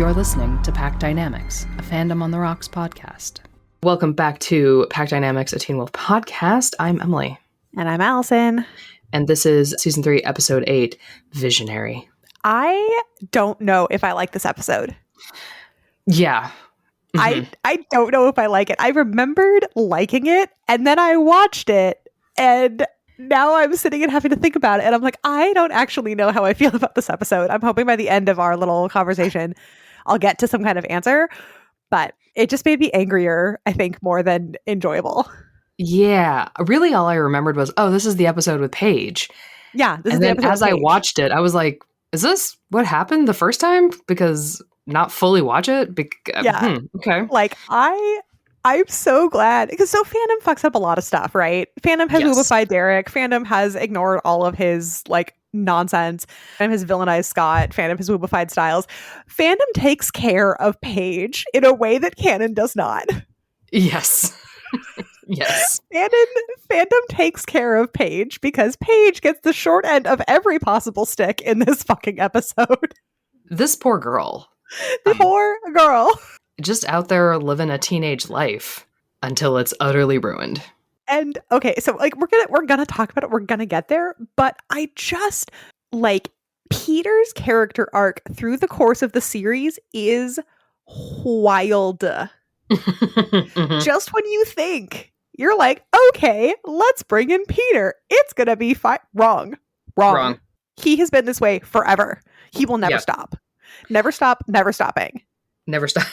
You're listening to Pack Dynamics, a Fandom on the Rocks podcast. Welcome back to Pack Dynamics, a Teen Wolf podcast. I'm Emily. And I'm Allison. And this is Season 3, Episode 8, Visionary. I don't know if I like this episode. Yeah. Mm-hmm. I don't know if I like it. I remembered liking it, and then I watched it, and now I'm sitting and having to think about it, and I'm like, I don't actually know how I feel about this episode. I'm hoping by the end of our little conversation, I'll get to some kind of answer, but it just made me angrier, I think, more than enjoyable. Yeah. Really, all I remembered was, oh, this is the episode with Paige. Yeah. And then as I watched it, I was like, is this what happened the first time? Because not fully watch it? Yeah. Okay. Like, I'm so glad, because Fandom fucks up a lot of stuff, right? Fandom has woobified Derek. Fandom has ignored all of his, nonsense. Fandom has villainized Scott. Fandom has woobified Stiles. Fandom takes care of Paige in a way that canon does not. Yes. Yes. Fandom takes care of Paige because Paige gets the short end of every possible stick in this fucking episode. This poor girl. The poor girl. Just out there living a teenage life until it's utterly ruined. And okay, so we're gonna talk about it. We're gonna get there, but I just Peter's character arc through the course of the series is wild. Mm-hmm. Just when you think you're like, okay, let's bring in Peter, it's gonna be fine. Wrong. He has been this way forever. He will never stop. Never stop. Never stopping. Never stop.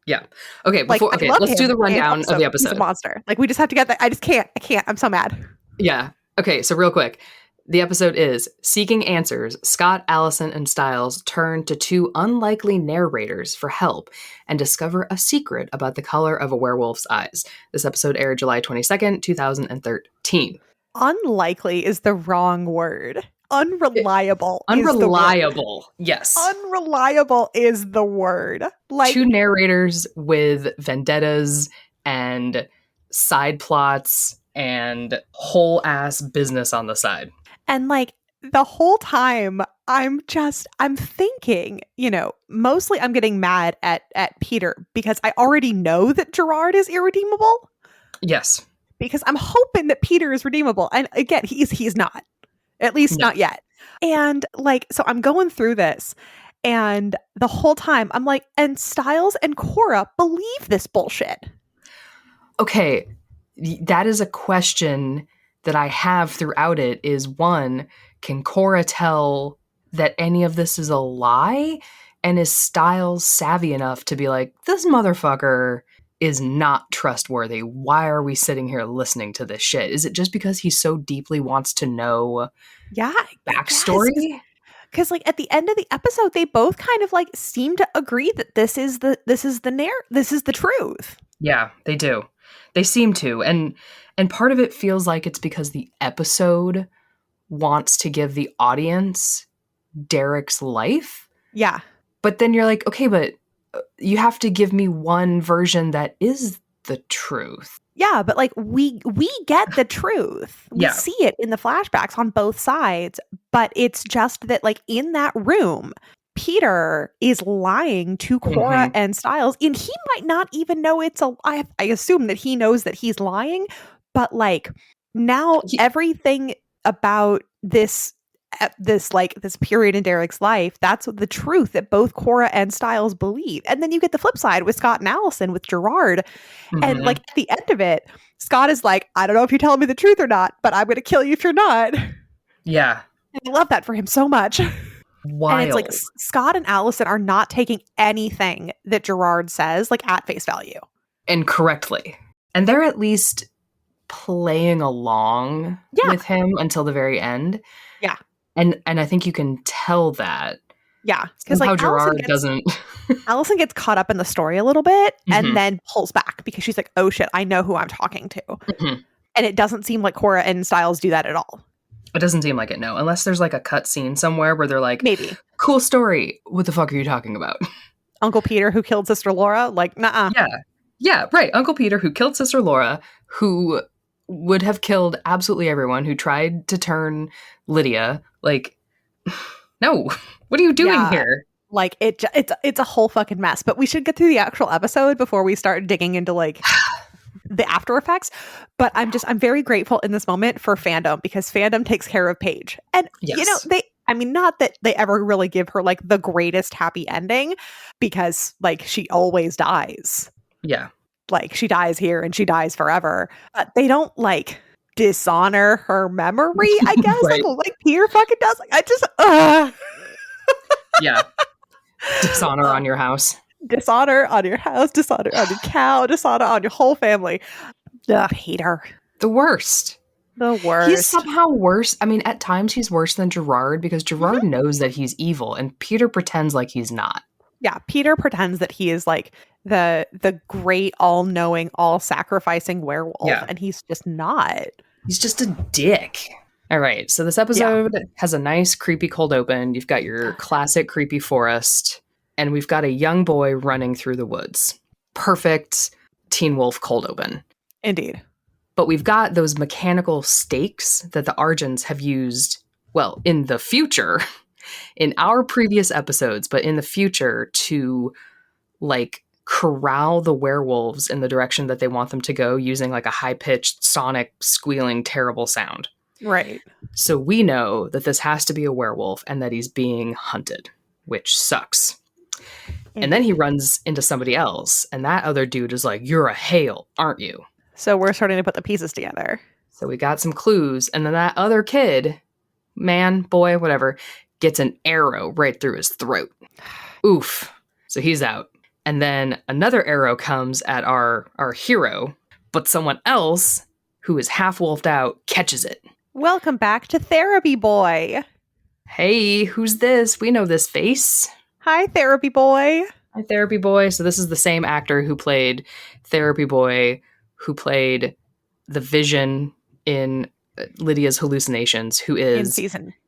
Yeah. Okay. Let's do the rundown of the episode. He's a monster. We just have to get that. I can't. I'm so mad. Yeah. Okay. So real quick, the episode is seeking answers. Scott, Allison, and Stiles turn to two unlikely narrators for help and discover a secret about the color of a werewolf's eyes. This episode aired July 22nd, 2013. Unlikely is the wrong word. Unreliable. Yes. Unreliable is the word. Two narrators with vendettas and side plots and whole ass business on the side. And the whole time I'm thinking, mostly I'm getting mad at Peter because I already know that Gerard is irredeemable. Yes. Because I'm hoping that Peter is redeemable. And again, he's not. At least not yet. And so I'm going through this, and the whole time I'm like, and Stiles and Cora believe this bullshit. Okay. That is a question that I have throughout it is, one, can Cora tell that any of this is a lie? And is Stiles savvy enough to be like, this motherfucker is not trustworthy. Why are we sitting here listening to this shit? Is it just because he so deeply wants to know backstory? Because at the end of the episode, they both kind of seem to agree that this is the truth. Yeah, they do. They seem to. And part of it feels like it's because the episode wants to give the audience Derek's life. Yeah. But then you're like, okay, but you have to give me one version that is the truth. Yeah, but we get the truth. We see it in the flashbacks on both sides, but it's just that in that room, Peter is lying to Cora and Stiles, and he might not even know it's a lie. I assume that he knows that he's lying, but now everything about this period in Derek's life, that's the truth that both Cora and Stiles believe. And then you get the flip side with Scott and Allison with Gerard. And at the end of it, Scott is like, I don't know if you're telling me the truth or not, but I'm going to kill you if you're not. Yeah. And I love that for him so much. Wild. And it's Scott and Allison are not taking anything that Gerard says at face value. And correctly. And they're at least playing along with him until the very end. Yeah. And I think you can tell that. Yeah. Because Gerard doesn't. Allison gets caught up in the story a little bit and then pulls back because she's like, oh shit, I know who I'm talking to. And it doesn't seem like Cora and Stiles do that at all. It doesn't seem like it, no. Unless there's a cut scene somewhere where they're like, maybe. Cool story. What the fuck are you talking about? Uncle Peter who killed Sister Laura? Nuh-uh. Yeah, right. Uncle Peter who killed Sister Laura, who would have killed absolutely everyone who tried to turn Lydia. No, what are you doing here? Like it's a whole fucking mess. But we should get through the actual episode before we start digging into like the after effects. But I'm very grateful in this moment for Fandom, because Fandom takes care of Paige. And not that they ever really give her like the greatest happy ending, because like she always dies. Yeah. Like she dies here and she dies forever. But they don't like dishonor her memory, I guess. Right. Like Peter fucking does. Like I just Yeah. Dishonor on your house. Dishonor on your house, dishonor on your cow, dishonor on your whole family. Ugh, Peter. The worst. The worst. He's somehow worse. I mean, at times he's worse than Gerard, because Gerard knows that he's evil and Peter pretends like he's not. Yeah, Peter pretends that he is like the great, all-knowing, all-sacrificing werewolf, and he's just not. He's just a dick. All right, so this episode has a nice, creepy cold open. You've got your classic creepy forest, and we've got a young boy running through the woods. Perfect Teen Wolf cold open. Indeed. But we've got those mechanical stakes that the Argents have used, well, in the future, in our previous episodes, but in the future to, like, corral the werewolves in the direction that they want them to go using, like, a high-pitched, sonic, squealing, terrible sound. Right. So we know that this has to be a werewolf and that he's being hunted, which sucks. And then he runs into somebody else, and that other dude is like, "You're a Hale, aren't you?" So we're starting to put the pieces together. So we got some clues, and then that other kid, man, boy, whatever, gets an arrow right through his throat. Oof. So he's out. And then another arrow comes at our hero, but someone else who is half wolfed out catches it. Welcome back to Therapy Boy. Hey, who's this? We know this face. Hi, Therapy Boy. Hi, Therapy Boy. So this is the same actor who played Therapy Boy, who played the Vision in Lydia's Hallucinations, who is...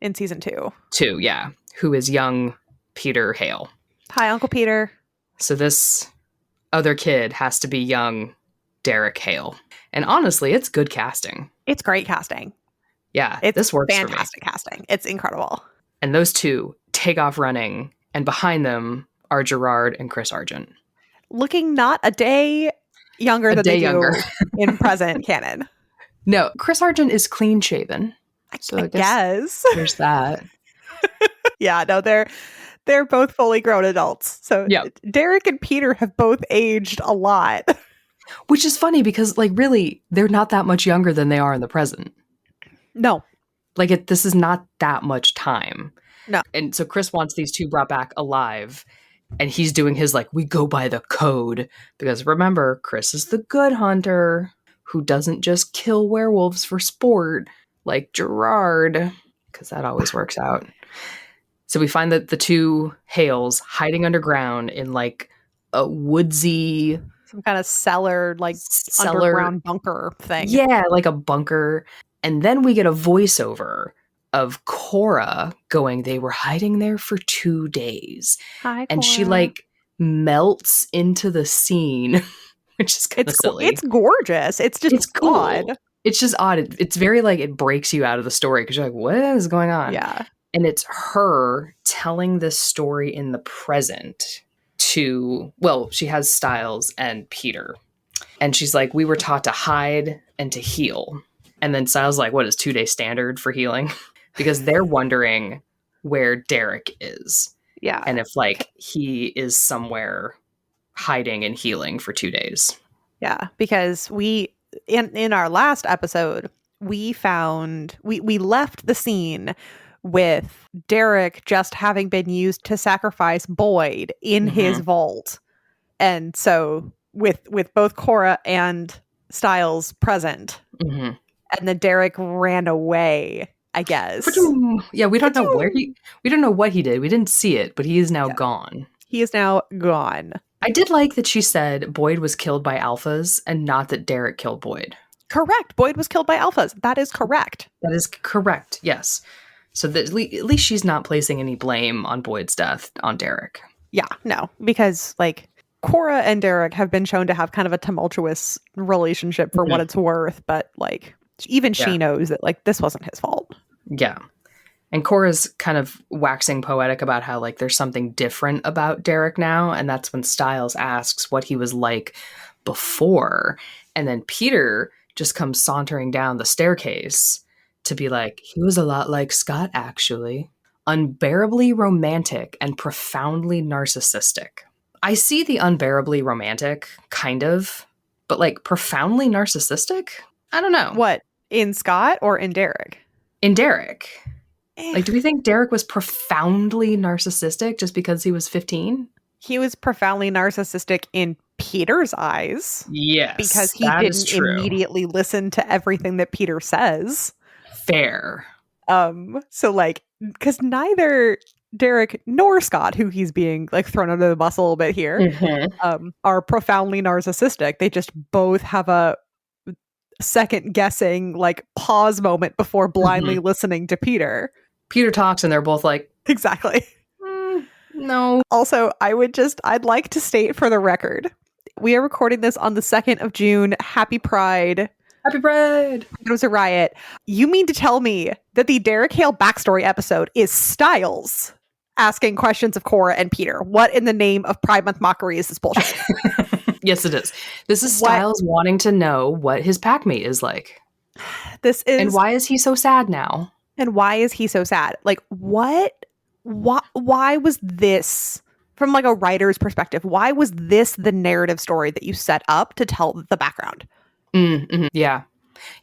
In season 2. 2, yeah. Who is young Peter Hale. Hi, Uncle Peter. So this other kid has to be young Derek Hale. And honestly, it's good casting. It's great casting. Yeah, this works fantastic casting. It's incredible. And those two take off running, and behind them are Gerard and Chris Argent. Looking not a day younger than they do in present canon. No, Chris Argent is clean shaven. So I guess there's that. Yeah, no, they're both fully grown adults. So Derek and Peter have both aged a lot. Which is funny because, like, really, they're not that much younger than they are in the present. No. Like, this is not that much time. No. And so Chris wants these two brought back alive. And he's doing his, like, we go by the code. Because remember, Chris is the good hunter who doesn't just kill werewolves for sport like Gerard. Because that always works out. So we find that the two Hales hiding underground in, like, a woodsy... some kind of cellar, like, underground bunker thing. Yeah, like a bunker. And then we get a voiceover of Cora going, "They were hiding there for 2 days." Hi, and Cora. She, like, melts into the scene, which is kind of silly. It's gorgeous. It's cool. odd. It's just odd. It's very, like, it breaks you out of the story because you're like, what is going on? Yeah. And it's her telling this story in the present to, well, she has Stiles and Peter. And she's like, "We were taught to hide and to heal." And then Stiles like, "What is 2-day standard for healing?" Because they're wondering where Derek is. Yeah. And if, like, he is somewhere hiding and healing for 2 days. Yeah, because we, in our last episode, we left the scene with Derek just having been used to sacrifice Boyd in his vault. And so with both Cora and Stiles present, and then Derek ran away, I guess. Yeah, we don't know we don't know what he did. We didn't see it, but he is now gone. He is now gone. I did like that she said Boyd was killed by alphas and not that Derek killed Boyd. Correct. Boyd was killed by alphas. That is correct. That is correct, yes. So at least she's not placing any blame on Boyd's death on Derek. Yeah, no, because, like, Cora and Derek have been shown to have kind of a tumultuous relationship for what it's worth, but, like, even she knows that, like, this wasn't his fault. Yeah. And Cora's kind of waxing poetic about how, like, there's something different about Derek now. And that's when Stiles asks what he was like before. And then Peter just comes sauntering down the staircase to be like, he was a lot like Scott, actually. Unbearably romantic and profoundly narcissistic. I see the unbearably romantic, kind of, but like profoundly narcissistic? I don't know. What? In Scott or in Derek? In Derek. Like, do we think Derek was profoundly narcissistic just because he was 15? He was profoundly narcissistic in Peter's eyes. Yes. Because he didn't immediately listen to everything that Peter says. Fair. So like, because neither Derek nor Scott, who he's being like thrown under the bus a little bit here, are profoundly narcissistic. They just both have a second guessing, like, pause moment before blindly listening to Peter. Peter talks and they're both like, exactly. No. Also, I'd like to state for the record, we are recording this on the 2nd of June. Happy Pride. Happy Pride. It was a riot. You mean to tell me that the Derek Hale backstory episode is Stiles asking questions of Cora and Peter? What in the name of Pride Month mockery is this bullshit? Yes, it is. This is Stiles wanting to know what his packmate is like. This is... And why is he so sad now? And why is he so sad? Like, what? Why was this, from like a writer's perspective, why was this the narrative story that you set up to tell the background? Yeah.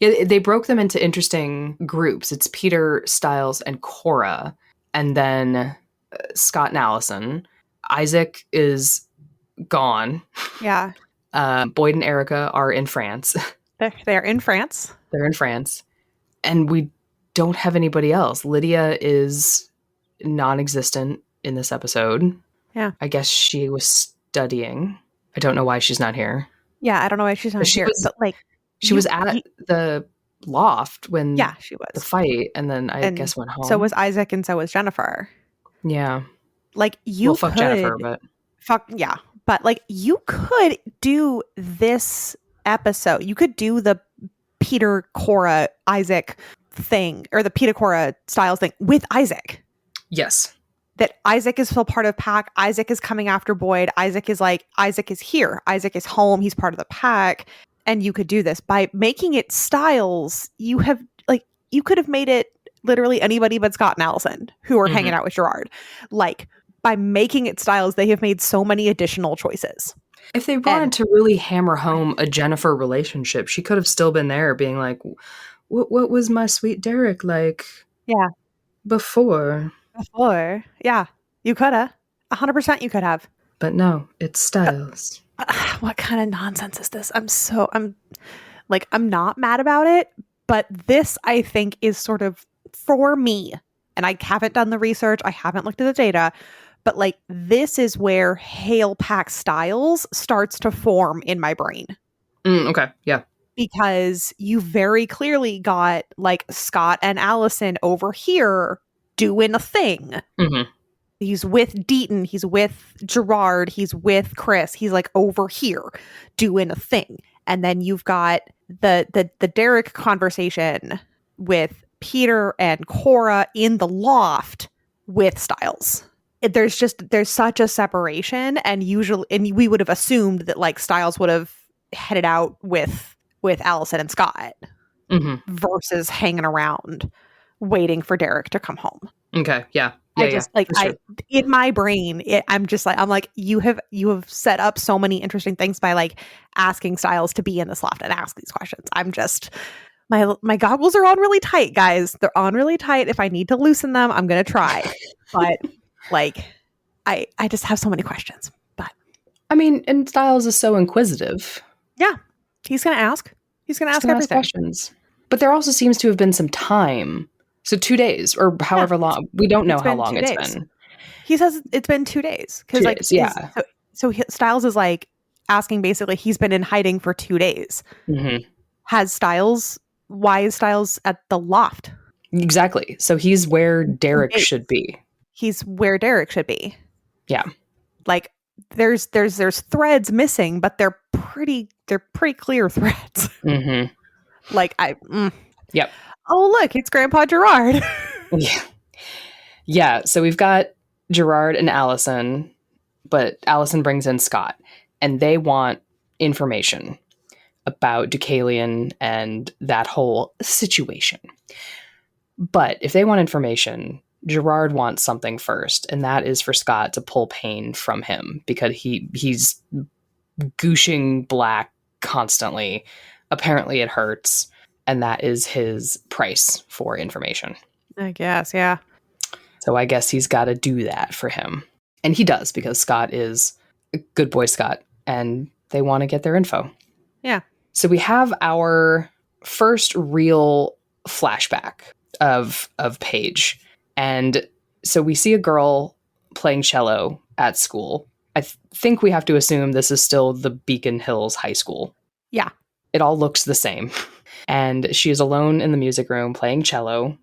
Yeah, they broke them into interesting groups. It's Peter, Stiles, and Cora. And then Scott and Allison. Isaac is gone. Yeah. Boyd and Erica are in France. They're in France. They're in France. And we don't have anybody else. Lydia is non-existent in this episode. Yeah. I guess she was studying. I don't know why she's not here. Yeah, I don't know why she's not here. But like, she was at the loft when she was the fight, and then I guess went home. So was Isaac, and so was Jennifer. Yeah. Like, you fuck Jennifer, but yeah. But like, you could do this episode. You could do the Peter, Cora, Isaac thing, or the Peter, Cora, Stiles thing with Isaac. Yes. That Isaac is still part of the pack. Isaac is coming after Boyd. Isaac is here. Isaac is home. He's part of the pack. And you could do this by making it Stiles. You could have made it literally anybody but Scott and Allison who are hanging out with Gerard. Like, by making it Stiles, they have made so many additional choices. If they wanted to really hammer home a Jennifer relationship, she could have still been there being like, what was my sweet Derek like? Yeah. Before. Yeah. You could have. 100% you could have. But no, it's Stiles. What kind of nonsense is this? I'm not mad about it, but this, I think, is sort of, for me, and I haven't done the research, I haven't looked at the data, but like, this is where Hale Pack Stiles starts to form in my brain. Okay, yeah. Because you very clearly got like Scott and Allison over here doing a thing. He's with Deaton, he's with Gerard, he's with Chris, he's like over here doing a thing. And then you've got the Derek conversation with Peter and Cora in the loft with Stiles. There's such a separation, and we would have assumed that like Stiles would have headed out with Allison and Scott versus hanging around waiting for Derek to come home. Okay, yeah. In my brain, I'm like, you have set up so many interesting things by like asking Stiles to be in this loft and ask these questions. I'm just, my goggles are on really tight, guys. They're on really tight. If I need to loosen them, I'm gonna try. But like, I just have so many questions. But I mean, and Stiles is so inquisitive. Yeah, he's gonna ask. He's gonna ask everything. Questions. But there also seems to have been some time. So 2 days or however long. We don't know how long it's been. He says it's been 2 days. Because So Stiles is like asking, basically, he's been in hiding for 2 days. Why is Stiles at the loft? Exactly. So he's where Derek should be. He's where Derek should be. Yeah. Like, there's threads missing, but they're pretty clear threads. Like Yep. Oh, look, it's Grandpa Gerard. Yeah. Yeah, so we've got Gerard and Allison, but Allison brings in Scott, and they want information about Deucalion and that whole situation. But if they want information, Gerard wants something first, and that is for Scott to pull pain from him because he's gooshing black constantly. Apparently it hurts, and that is his price for information. I guess, yeah. So I guess he's got to do that for him. And he does, because Scott is a good boy Scott, and they want to get their info. Yeah. So we have our first real flashback of Paige. And so we see a girl playing cello at school. I think we have to assume this is still the Beacon Hills High School. Yeah. It all looks the same. And she is alone in the music room playing cello,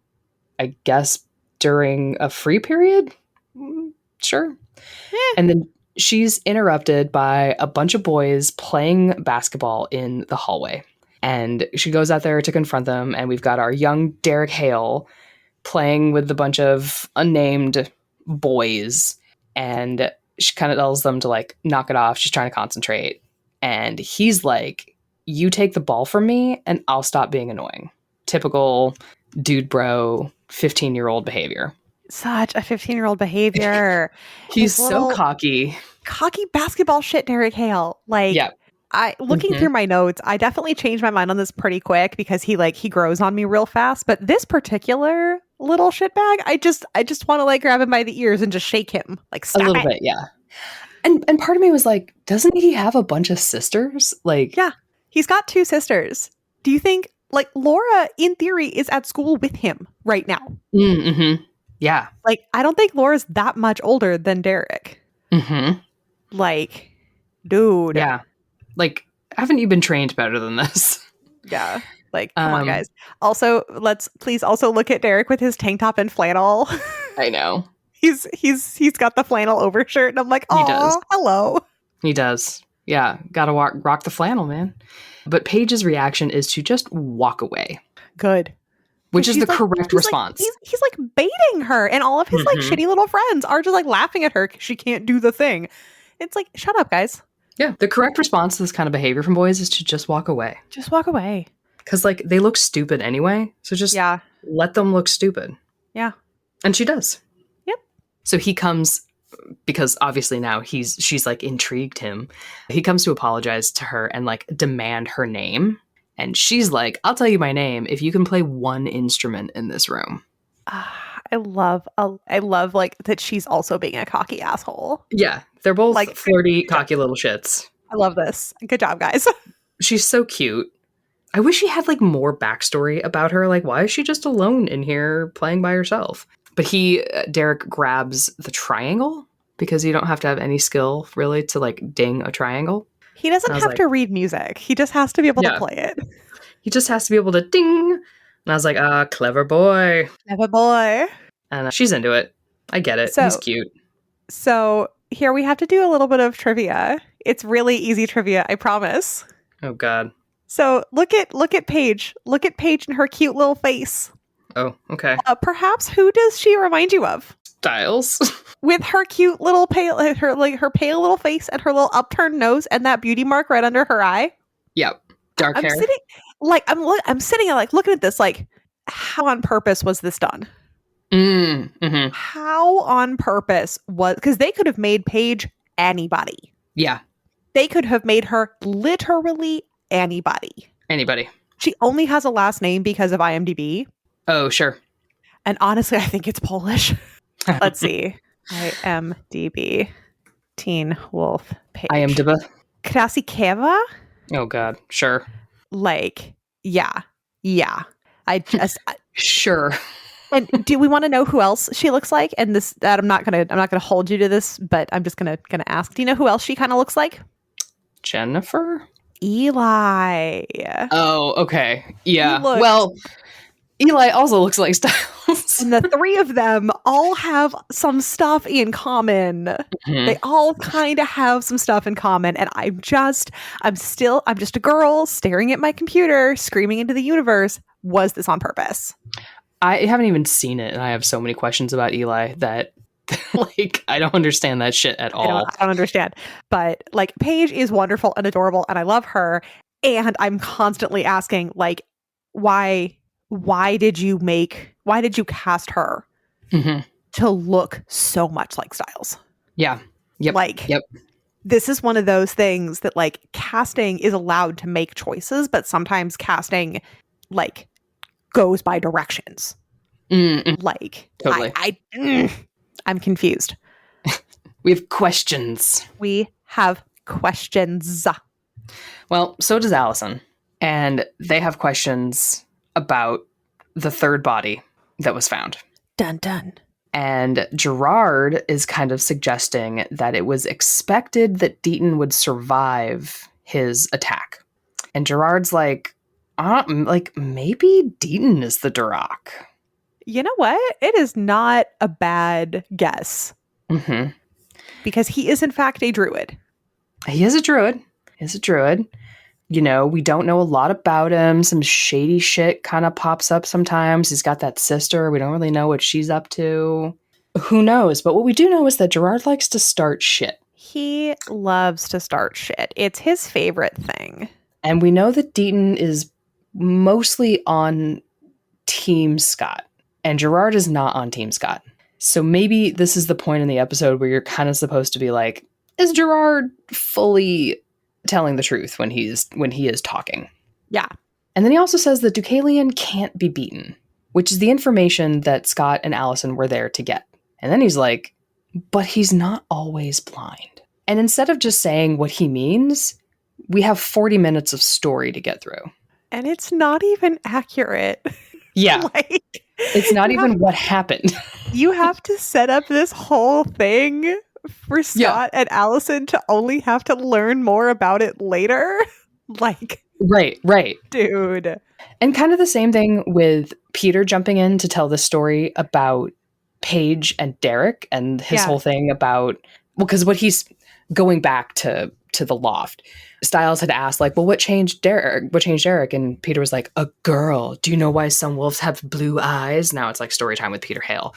I guess during a free period? Sure. And then she's interrupted by a bunch of boys playing basketball in the hallway. And she goes out there to confront them, and we've got our young Derek Hale playing with a bunch of unnamed boys. And she kind of tells them to, like, knock it off. She's trying to concentrate. And he's like, you take the ball from me, and I'll stop being annoying. Typical dude bro, 15-year-old behavior. Such a 15-year-old behavior. He's so cocky. Cocky basketball shit, Derek Hale. Like, yeah. Looking through my notes, I definitely changed my mind on this pretty quick because he grows on me real fast. But this particular little shitbag, I just want to like grab him by the ears and just shake him. Like, stop a little bit, yeah. And part of me was like, doesn't he have a bunch of sisters? Like, yeah, he's got 2 sisters. Do you think like Laura, in theory, is at school with him right now? Mm-hmm. Yeah. Like, I don't think Laura's that much older than Derek. Mm-hmm. Like, dude. Yeah. Like, haven't you been trained better than this? Yeah. Like, come on, guys. Also, let's please also look at Derek with his tank top and flannel. I know. He's got the flannel overshirt, and I'm like, oh, hello. He does. Yeah. Gotta rock the flannel, man. But Paige's reaction is to just walk away. Good. Which is the correct response. He's like baiting her, and all of his like shitty little friends are just like laughing at her because she can't do the thing. It's like, shut up, guys. Yeah, the correct response to this kind of behavior from boys is to just walk away. Just walk away. Because like they look stupid anyway, so just let them look stupid. Yeah. And she does. Yep. So he comes, because obviously now she's like intrigued him. He comes to apologize to her and like demand her name. And she's like, I'll tell you my name if you can play one instrument in this room. I love like that she's also being a cocky asshole. Yeah, they're both like flirty, cocky little shits. I love this. Good job, guys. She's so cute. I wish she had like more backstory about her. Like, why is she just alone in here playing by herself? But Derek grabs the triangle because you don't have to have any skill really to like ding a triangle. He doesn't have to read music. He just has to be able to play it. He just has to be able to ding. And I was like, clever boy. Clever boy. And she's into it. I get it. He's cute. So here we have to do a little bit of trivia. It's really easy trivia, I promise. Oh, God. So look at Paige. Look at Paige and her cute little face. Oh, okay. Perhaps who does she remind you of? Stiles. With her cute little pale little face and her little upturned nose and that beauty mark right under her eye. Yep. Dark hair. I'm sitting and like looking at this like, how on purpose was this done? Mm-hmm. How on purpose because they could have made Paige anybody. Yeah. They could have made her literally anybody. Anybody. She only has a last name because of IMDb. Oh, sure. And honestly, I think it's Polish. Let's see. IMDb. Teen Wolf Paige. IMDb. Krasikewa? Oh, God. Sure. Like, yeah. I just sure. And do we want to know who else she looks like? And that I'm not gonna hold you to this, but I'm just gonna ask. Do you know who else she kind of looks like? Jennifer? Eli. Oh, okay. Yeah. Well, Eli also looks like Stiles. And the 3 of them all have some stuff in common. Mm-hmm. They all kind of have some stuff in common. And I'm just a girl staring at my computer, screaming into the universe. Was this on purpose? I haven't even seen it, and I have so many questions about Eli that like I don't understand that shit at all. I don't understand. But like Paige is wonderful and adorable and I love her. And I'm constantly asking, like, why did you cast her to look so much like Stiles? Yeah. Yep. Like, yep. This is one of those things that like casting is allowed to make choices, but sometimes casting like goes by directions. Like, totally. I'm confused. We have questions. Well, so does Allison. And they have questions about the third body that was found. Dun dun. And Gerard is kind of suggesting that it was expected that Deaton would survive his attack. And Gerard's like maybe Deaton is the Duroc. You know what? It is not a bad guess. Because he is in fact a druid. He is a druid. You know, we don't know a lot about him. Some shady shit kind of pops up sometimes. He's got that sister. We don't really know what she's up to. Who knows? But what we do know is that Gerard likes to start shit. He loves to start shit. It's his favorite thing. And we know that Deaton is mostly on Team Scott. And Gerard is not on Team Scott. So maybe this is the point in the episode where you're kind of supposed to be like, is Gerard fully telling the truth when he is talking? Yeah. And then he also says that Deucalion can't be beaten, which is the information that Scott and Allison were there to get. And then he's like, but he's not always blind. And instead of just saying what he means, we have 40 minutes of story to get through. And it's not even accurate. Yeah. It's not even what happened. You have to set up this whole thing for Scott and Allison to only have to learn more about it later. Like, right. Dude. And kind of the same thing with Peter jumping in to tell the story about Paige and Derek and his whole thing about, well, because what he's going back to the loft. Stiles had asked, like, well, what changed Derek? And Peter was like, a girl. Do you know why some wolves have blue eyes? Now it's like story time with Peter Hale.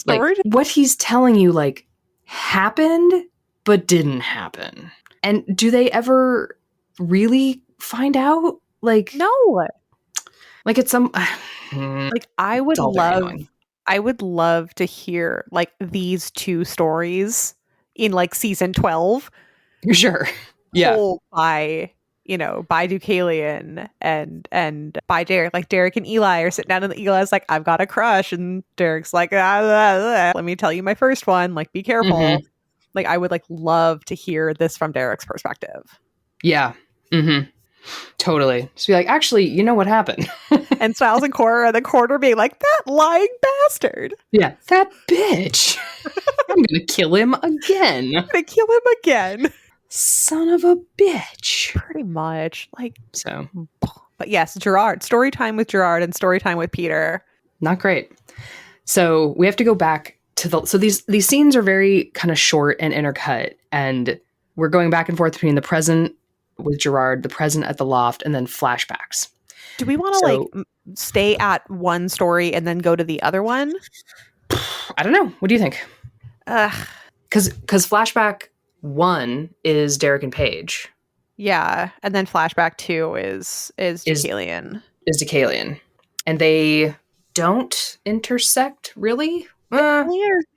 Like, what he's telling you, like, happened, but didn't happen. And do they ever really find out? Like, no. Like, it's some like I would love to hear like these two stories in like season 12. Sure. Yeah. Told by Deucalion and by Derek. Like Derek and Eli are sitting down and Eli's like, I've got a crush. And Derek's like, let me tell you my first one. Like, be careful. Like, I would like love to hear this from Derek's perspective. Yeah. Totally. So be like, actually, you know what happened? And Stiles and Cora in the corner being like, that lying bastard. Yeah. That bitch. I'm going to kill him again. Son of a bitch. Pretty much. Like, so. But yes, Gerard. Story time with Gerard and story time with Peter. Not great. So we have to go back to so these scenes are very kind of short and intercut. And we're going back and forth between the present with Gerard, the present at the loft, and then flashbacks. Do we want to like stay at one story and then go to the other one? I don't know. What do you think? Because flashback 1 is Derek and Paige. Yeah, and then flashback 2 is Deucalion. Is Deucalion. And they don't intersect, really? They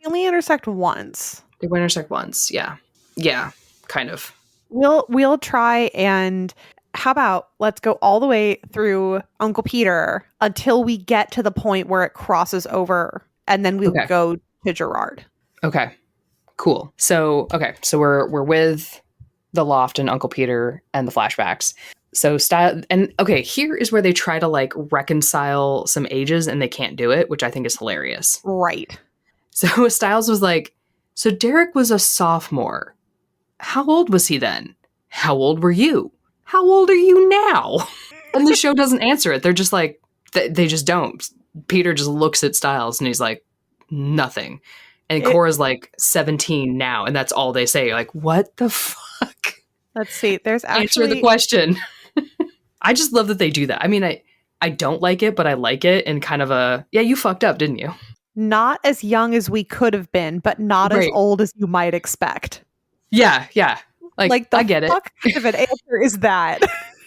only intersect once. They will intersect once, yeah. Yeah, kind of. We'll try, and how about let's go all the way through Uncle Peter until we get to the point where it crosses over, and then we'll go to Gerard. Okay. Cool. So we're with the loft and Uncle Peter and the flashbacks. So here is where they try to like reconcile some ages and they can't do it, which I think is hilarious. Right. So Stiles was like, so Derek was a sophomore. How old was he then? How old were you? How old are you now? And the show doesn't answer it. They're just like, they just don't. Peter just looks at Stiles and he's like, nothing. And Cora's like 17 now, and that's all they say. You're like, what the fuck? Let's see. There's actually... Answer the question. I just love that they do that. I mean, I don't like it, but I like it in kind of a, yeah, you fucked up, didn't you? Not as young as we could have been, but not as Right. old as you might expect. Yeah, yeah. Like the I get it. fuck kind of an answer is that?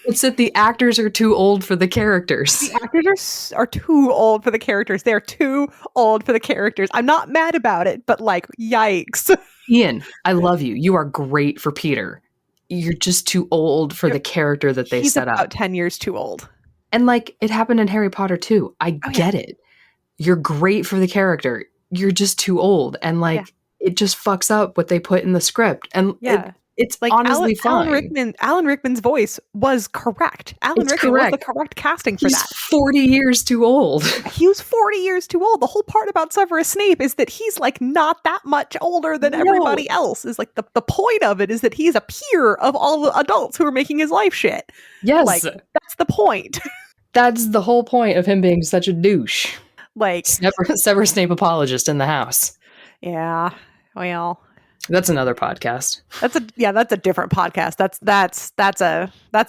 It's that the actors are too old for the characters. The actors are too old for the characters. They're too old for the characters. I'm not mad about it, but like, yikes. Ian, I love you. You are great for Peter. You're just too old for the character that they set up. He's about 10 years too old. And like, it happened in Harry Potter too. I get it. You're great for the character. You're just too old. And like, it just fucks up what they put in the script. And it's like honestly fine. Alan Rickman's voice was correct. Alan Rickman was the correct casting for that. He's 40 years too old. He was 40 years too old. The whole part about Severus Snape is that he's like not that much older than everybody else. Is like the point of it is that he's a peer of all the adults who are making his life shit. Yes. Like, that's the point. That's the whole point of him being such a douche. Like Severus Snape apologist in the house. Yeah. Well, that's another podcast. That's a different podcast. That's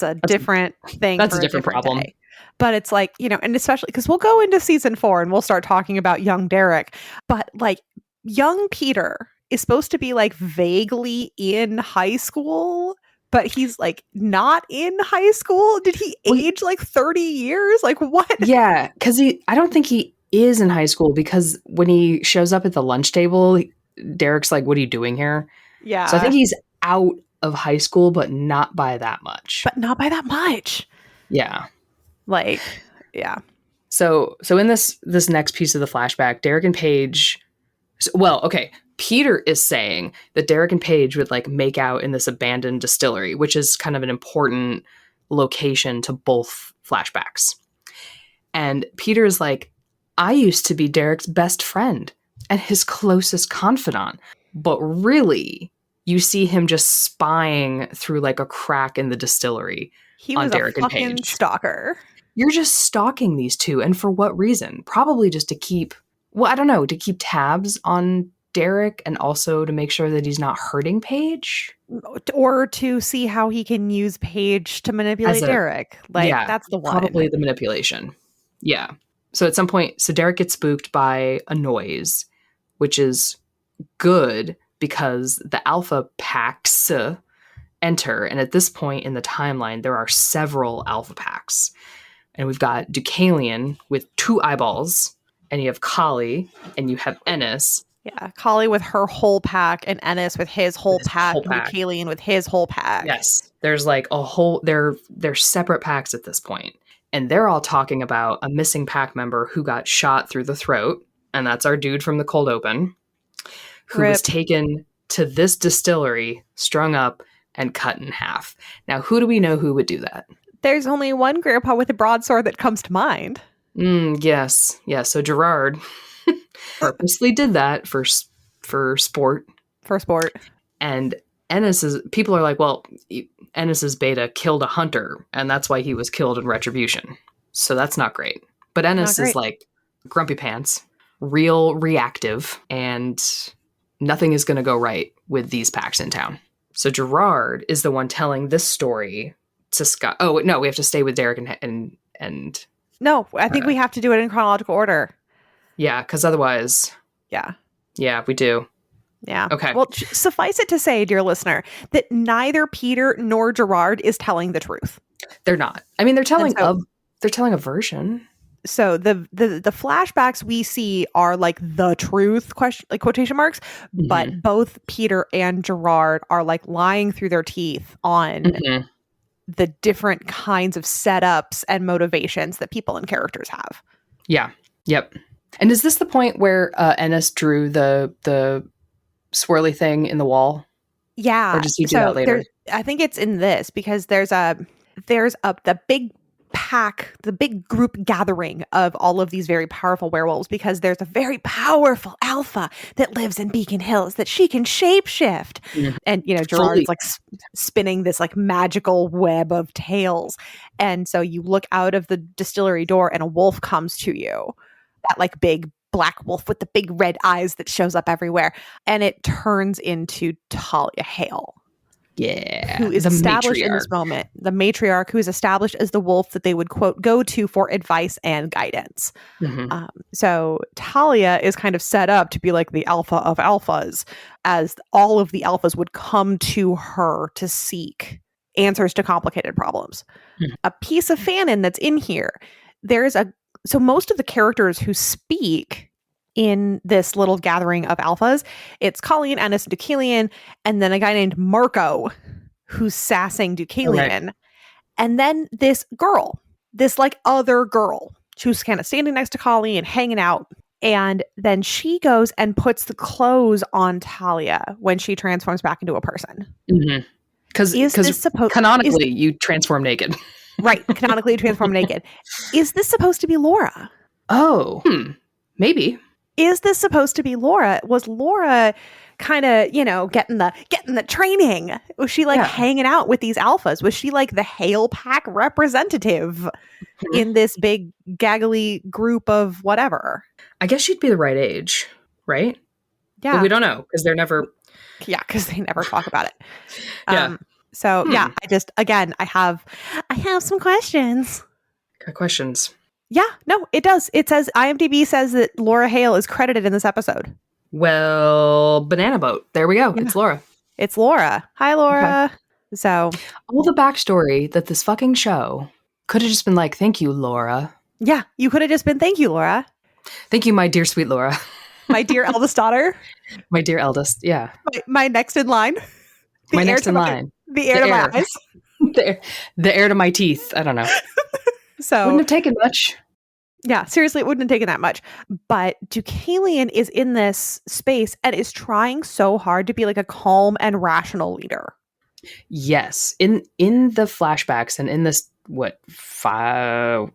a different thing. That's a different problem. Day. But it's like, you know, and especially because we'll go into season 4 and we'll start talking about young Derek. But like young Peter is supposed to be like vaguely in high school, but he's like not in high school. Did he age like 30 years? Like what? Yeah, because I don't think he is in high school, because when he shows up at the lunch table, Derek's like, what are you doing here? Yeah. So I think he's out of high school, but not by that much. Yeah. Like, yeah. So in this next piece of the flashback, Derek and Paige, Peter is saying that Derek and Paige would like make out in this abandoned distillery, which is kind of an important location to both flashbacks. And Peter is like, I used to be Derek's best friend and his closest confidant. But really, you see him just spying through like a crack in the distillery. He was Derek a fucking and Paige. Stalker. You're just stalking these two. And for what reason? Probably just to keep tabs on Derek and also to make sure that he's not hurting Paige. Or to see how he can use Paige to manipulate Derek. Like, that's the one. Probably the manipulation. Yeah. So at some point, Derek gets spooked by a noise, which is good because the Alpha packs enter. And at this point in the timeline, there are several Alpha packs. And we've got Deucalion with 2 eyeballs, and you have Kali, and you have Ennis. Yeah, Kali with her whole pack, and Ennis with his whole pack, and Deucalion with his whole pack. Yes. There's like a whole, they're separate packs at this point. And they're all talking about a missing pack member who got shot through the throat. And that's our dude from the cold open, who was taken to this distillery, strung up, and cut in half. Now, who do we know who would do that? There's only one grandpa with a broadsword that comes to mind. Yes. Yeah, so Gerard purposely did that for sport. For sport. And people are like, well, Ennis's beta killed a hunter, and that's why he was killed in retribution. So that's not great. But Ennis is like grumpy pants, real reactive, and nothing is going to go right with these packs in town. So Gerard is the one telling this story to Scott. Oh, no, we have to stay with Derek and No, I think we have to do it in chronological order. Yeah, because otherwise... Yeah. Yeah, we do. Yeah. Okay. Well, suffice it to say, dear listener, that neither Peter nor Gerard is telling the truth. They're not. I mean, they're telling a version. So the flashbacks we see are like the truth quotation marks, but both Peter and Gerard are like lying through their teeth on the different kinds of setups and motivations that people and characters have. Yeah. Yep. And is this the point where Ennis drew the swirly thing in the wall? Yeah. Or does he do that later? I think it's in this because there's the big pack, the big group gathering of all of these very powerful werewolves, because there's a very powerful alpha that lives in Beacon Hills that she can shapeshift. And, you know, Gerard's like spinning this like magical web of tails. And so you look out of the distillery door and a wolf comes to you, that like big black wolf with the big red eyes that shows up everywhere. And it turns into Talia Hale. Yeah. Who is The established in matriarch. this moment. The matriarch who is established as the wolf that they would, quote, go to for advice and guidance. Mm-hmm. So Talia is kind of set up to be like the alpha of alphas, as all of the alphas would come to her to seek answers to complicated problems. Mhm. A piece of fanon that's in here. So most of the characters who speak in this little gathering of alphas, it's Colleen, Ennis, Deucalion, and then a guy named Marco who's sassing Deucalion. Okay. And then this girl, this like other girl, who's kind of standing next to Colleen, hanging out. And then she goes and puts the clothes on Talia when she transforms back into a person. Mm-hmm. Because canonically, you transform naked. Right. Canonically, you transform naked. Is this supposed to be Laura? Oh, maybe. Is this supposed to be Laura? Was Laura kind of, getting the training? Was she hanging out with these alphas? Was she like the Hale pack representative in this big gaggly group of whatever? I guess she'd be the right age, right? Yeah. But we don't know because they're never. Yeah, because they never talk about it. Yeah. So yeah, I have some questions. Got questions. Yeah, no, it does. It says IMDb says that Laura Hale is credited in this episode. Well, Banana Boat. There we go. Yeah. It's Laura. It's Laura. Hi, Laura. Okay. So all the backstory that this fucking show could have just been like, thank you, Laura. Yeah, you could have just been, thank you, Laura. Thank you, my dear sweet Laura. My dear eldest daughter. My dear eldest, yeah. My next in line. My next in line. The heir to my eyes. The heir to my teeth. I don't know. So wouldn't have taken much. Yeah, seriously, it wouldn't have taken that much. But Deucalion is in this space and is trying so hard to be like a calm and rational leader. Yes. In the flashbacks and in this, did I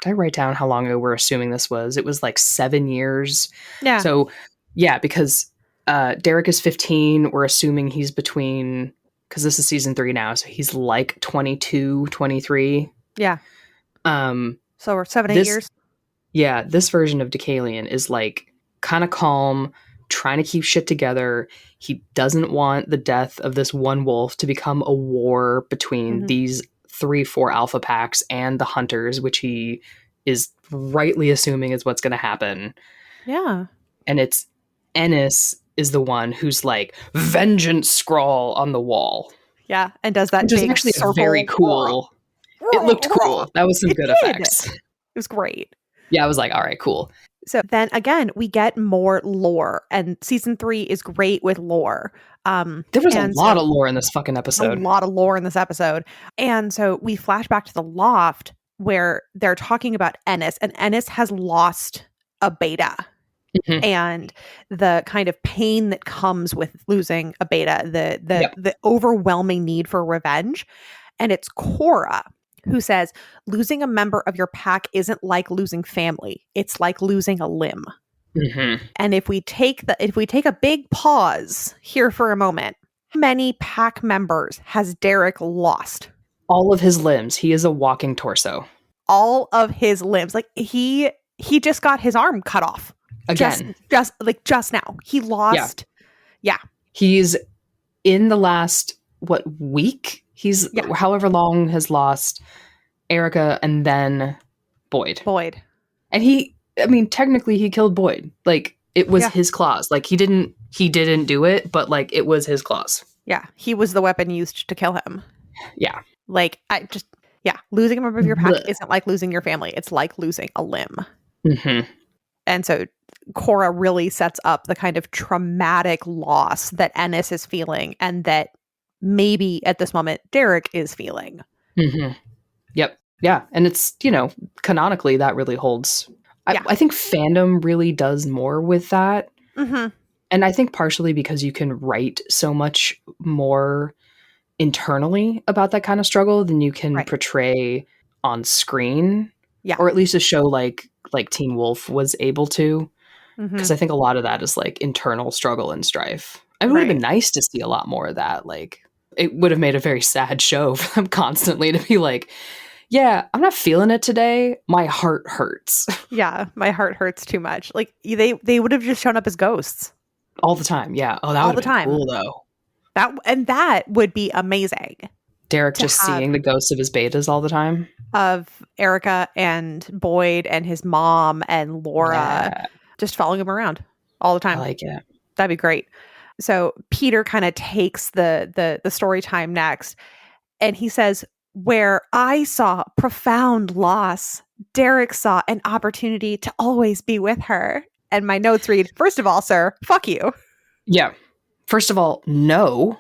write down how long ago we're assuming this was? It was like 7 years. Yeah. So, yeah, because Derek is 15. We're assuming he's between, because this is season 3 now, so he's like 22, 23. Yeah. So we're 7-8 years. Yeah, this version of Deucalion is like kind of calm, trying to keep shit together. He doesn't want the death of this one wolf to become a war between these 3-4 alpha packs and the hunters, which he is rightly assuming is what's going to happen. Yeah. And it's Ennis is the one who's like vengeance scrawl on the wall. Yeah, and does that, which is actually very cool. It looked cool. That was some good effects. It was great. Yeah, I was like, all right, cool. So then again, we get more lore, and season 3 is great with lore. There was a lot of lore in this fucking episode. A lot of lore in this episode. And so we flash back to the loft where they're talking about Ennis, and Ennis has lost a beta. And the kind of pain that comes with losing a beta, the overwhelming need for revenge. And it's Cora who says, losing a member of your pack isn't like losing family. It's like losing a limb. And if we take a big pause here for a moment, how many pack members has Derek lost? All of his limbs. He is a walking torso. All of his limbs. Like he just got his arm cut off. Again. Just now. He lost. Yeah. He's in the last, week? He's however long has lost Erica and then Boyd. And technically he killed Boyd. Like it was his claws. Like he didn't do it, but like it was his claws. Yeah. He was the weapon used to kill him. Yeah. Like losing a member of your pack isn't like losing your family. It's like losing a limb. And so Cora really sets up the kind of traumatic loss that Ennis is feeling and that maybe at this moment Derek is feeling. Yep. Yeah. And it's, canonically that really holds. I think Fandom really does more with that. And I think partially because you can write so much more internally about that kind of struggle than you can portray on screen. Yeah. Or at least a show like Teen Wolf was able to. Because I think a lot of that is like internal struggle and strife. It would have been nice to see a lot more of that. Like it would have made a very sad show for them constantly to be like, yeah, I'm not feeling it today. My heart hurts. Yeah, my heart hurts too much. Like they would have just shown up as ghosts all the time. Yeah. Oh, that would have been cool though. That would be amazing. Derek just seeing the ghosts of his betas all the time. Of Erica and Boyd and his mom and Laura just following him around all the time. I like it. That'd be great. So Peter kind of takes the story time next, and he says, where I saw profound loss, Derek saw an opportunity to always be with her. And my notes read, first of all, sir, fuck you. Yeah. First of all, no.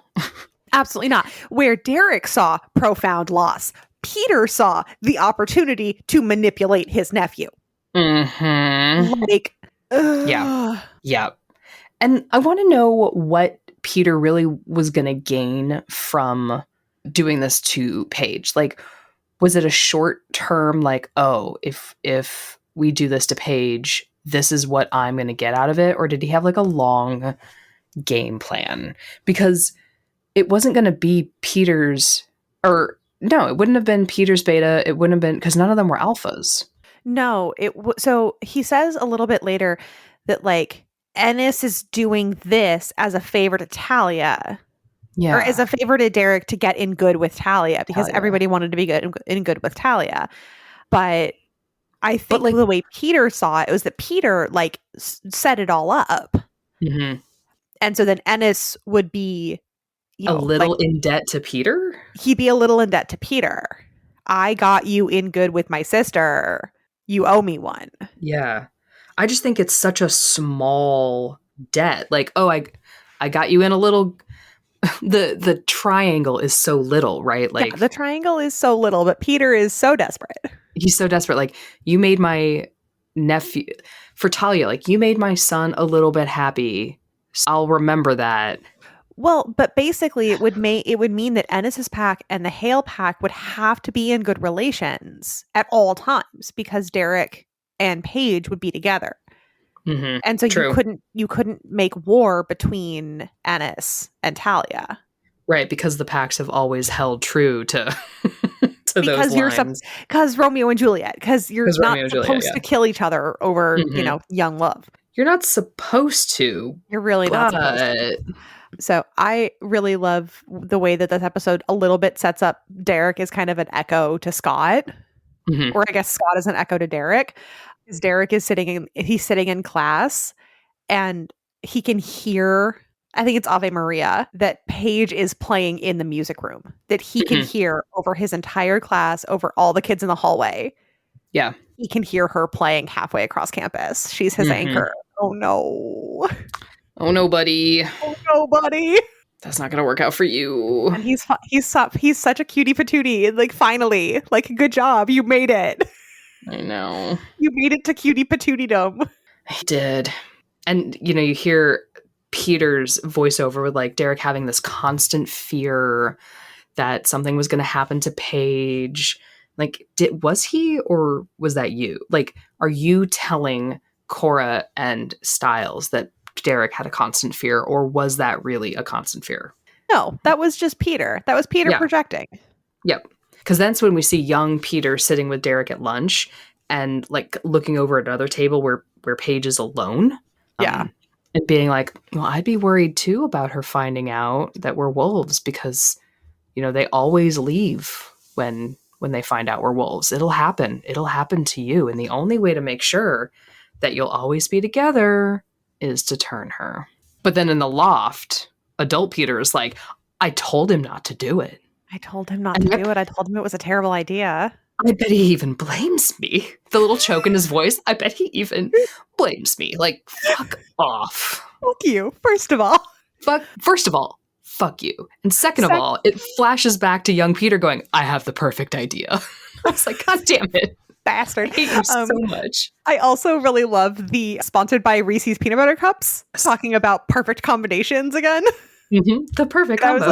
Absolutely not. Where Derek saw profound loss, Peter saw the opportunity to manipulate his nephew. Mm-hmm. Like, yeah. Yeah. And I want to know what Peter really was going to gain from doing this to Paige. Like, was it a short term, like, oh, if we do this to Paige, this is what I'm going to get out of it? Or did he have like a long game plan? Because it wasn't going to be Peter's, or no, it wouldn't have been Peter's beta. It wouldn't have been, because none of them were alphas. No, so he says a little bit later that like Ennis is doing this as a favor to Talia. Yeah. Or as a favor to Derek to get in good with Talia, because everybody wanted to be in good with Talia. But I think like, the way Peter saw it was that Peter like set it all up. Mm-hmm. And so then Ennis would be a little in debt to Peter? He'd be a little in debt to Peter. I got you in good with my sister. You owe me one. Yeah. I just think it's such a small debt. Like, oh, I got you in a little... The triangle is so little, right? Like, yeah, the triangle is so little, but Peter is so desperate. He's so desperate. Like, you made my nephew... For Talia, like, you made my son a little bit happy. So I'll remember that. Well, but basically it would mean that Ennis's pack and the Hale pack would have to be in good relations at all times, because Derek and Paige would be together. Mm-hmm. And so you couldn't make war between Ennis and Talia. Right, because the packs have always held true to those lines. Because Romeo and Juliet, because you're not supposed to kill each other over, young love. You're not supposed to. You're really not supposed to. So I really love the way that this episode a little bit sets up Derek as kind of an echo to Scott. Mm-hmm. Or I guess Scott is an echo to Derek. Because Derek is sitting in class and he can hear, I think it's Ave Maria, that Paige is playing in the music room. That he can hear over his entire class, over all the kids in the hallway. Yeah. He can hear her playing halfway across campus. She's his anchor. Oh no. Oh no, buddy. Oh no, buddy. That's not gonna work out for you. And he's such a cutie patootie. Like, finally, like, good job, you made it. I know. You made it to cutie patootie-dom. I did. And you hear Peter's voiceover with like Derek having this constant fear that something was gonna happen to Paige. Like, was he, or was that you? Like, are you telling Cora and Stiles that Derek had a constant fear, or was that really a constant fear? No, that was just Peter. That was Peter projecting. Yep. Because that's when we see young Peter sitting with Derek at lunch and like looking over at another table where Paige is alone. Yeah. And being like, well, I'd be worried too about her finding out that we're wolves, because, they always leave when they find out we're wolves. It'll happen. It'll happen to you. And the only way to make sure that you'll always be together is to turn her. But then in the loft, adult Peter is like, I told him not to do it. I told him not to do it. I told him it was a terrible idea. I bet he even blames me. The little choke in his voice. I bet he even blames me. Like, fuck off. Fuck you, first of all. First of all, fuck you. And second of all, it flashes back to young Peter going, I have the perfect idea. I was like, God damn it. Bastard. I hate you so much. I also really love the sponsored by Reese's peanut butter cups, talking about perfect combinations again. Mm-hmm. The perfect combo.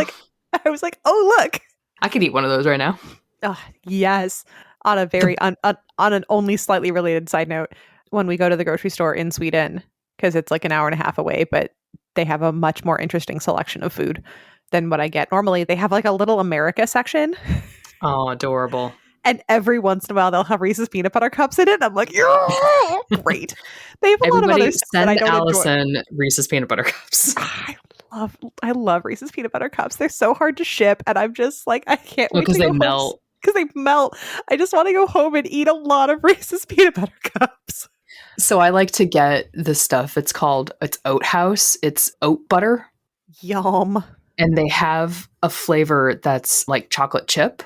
I was like, oh, look. I could eat one of those right now. Oh, yes. On a very on an only slightly related side note, when we go to the grocery store in Sweden, because it's like an hour and a half away, but they have a much more interesting selection of food than what I get normally. They have like a little America section. Oh, adorable. And every once in a while, they'll have Reese's peanut butter cups in it. I'm like, great. They have a lot of other stuff that I don't Allison enjoy. Reese's peanut butter cups. I I love Reese's peanut butter cups. They're so hard to ship, and I'm just like, I can't wait to go home. Because they melt. I just want to go home and eat a lot of Reese's peanut butter cups. So I like to get the stuff. It's Oat House. It's oat butter. Yum. And they have a flavor that's like chocolate chip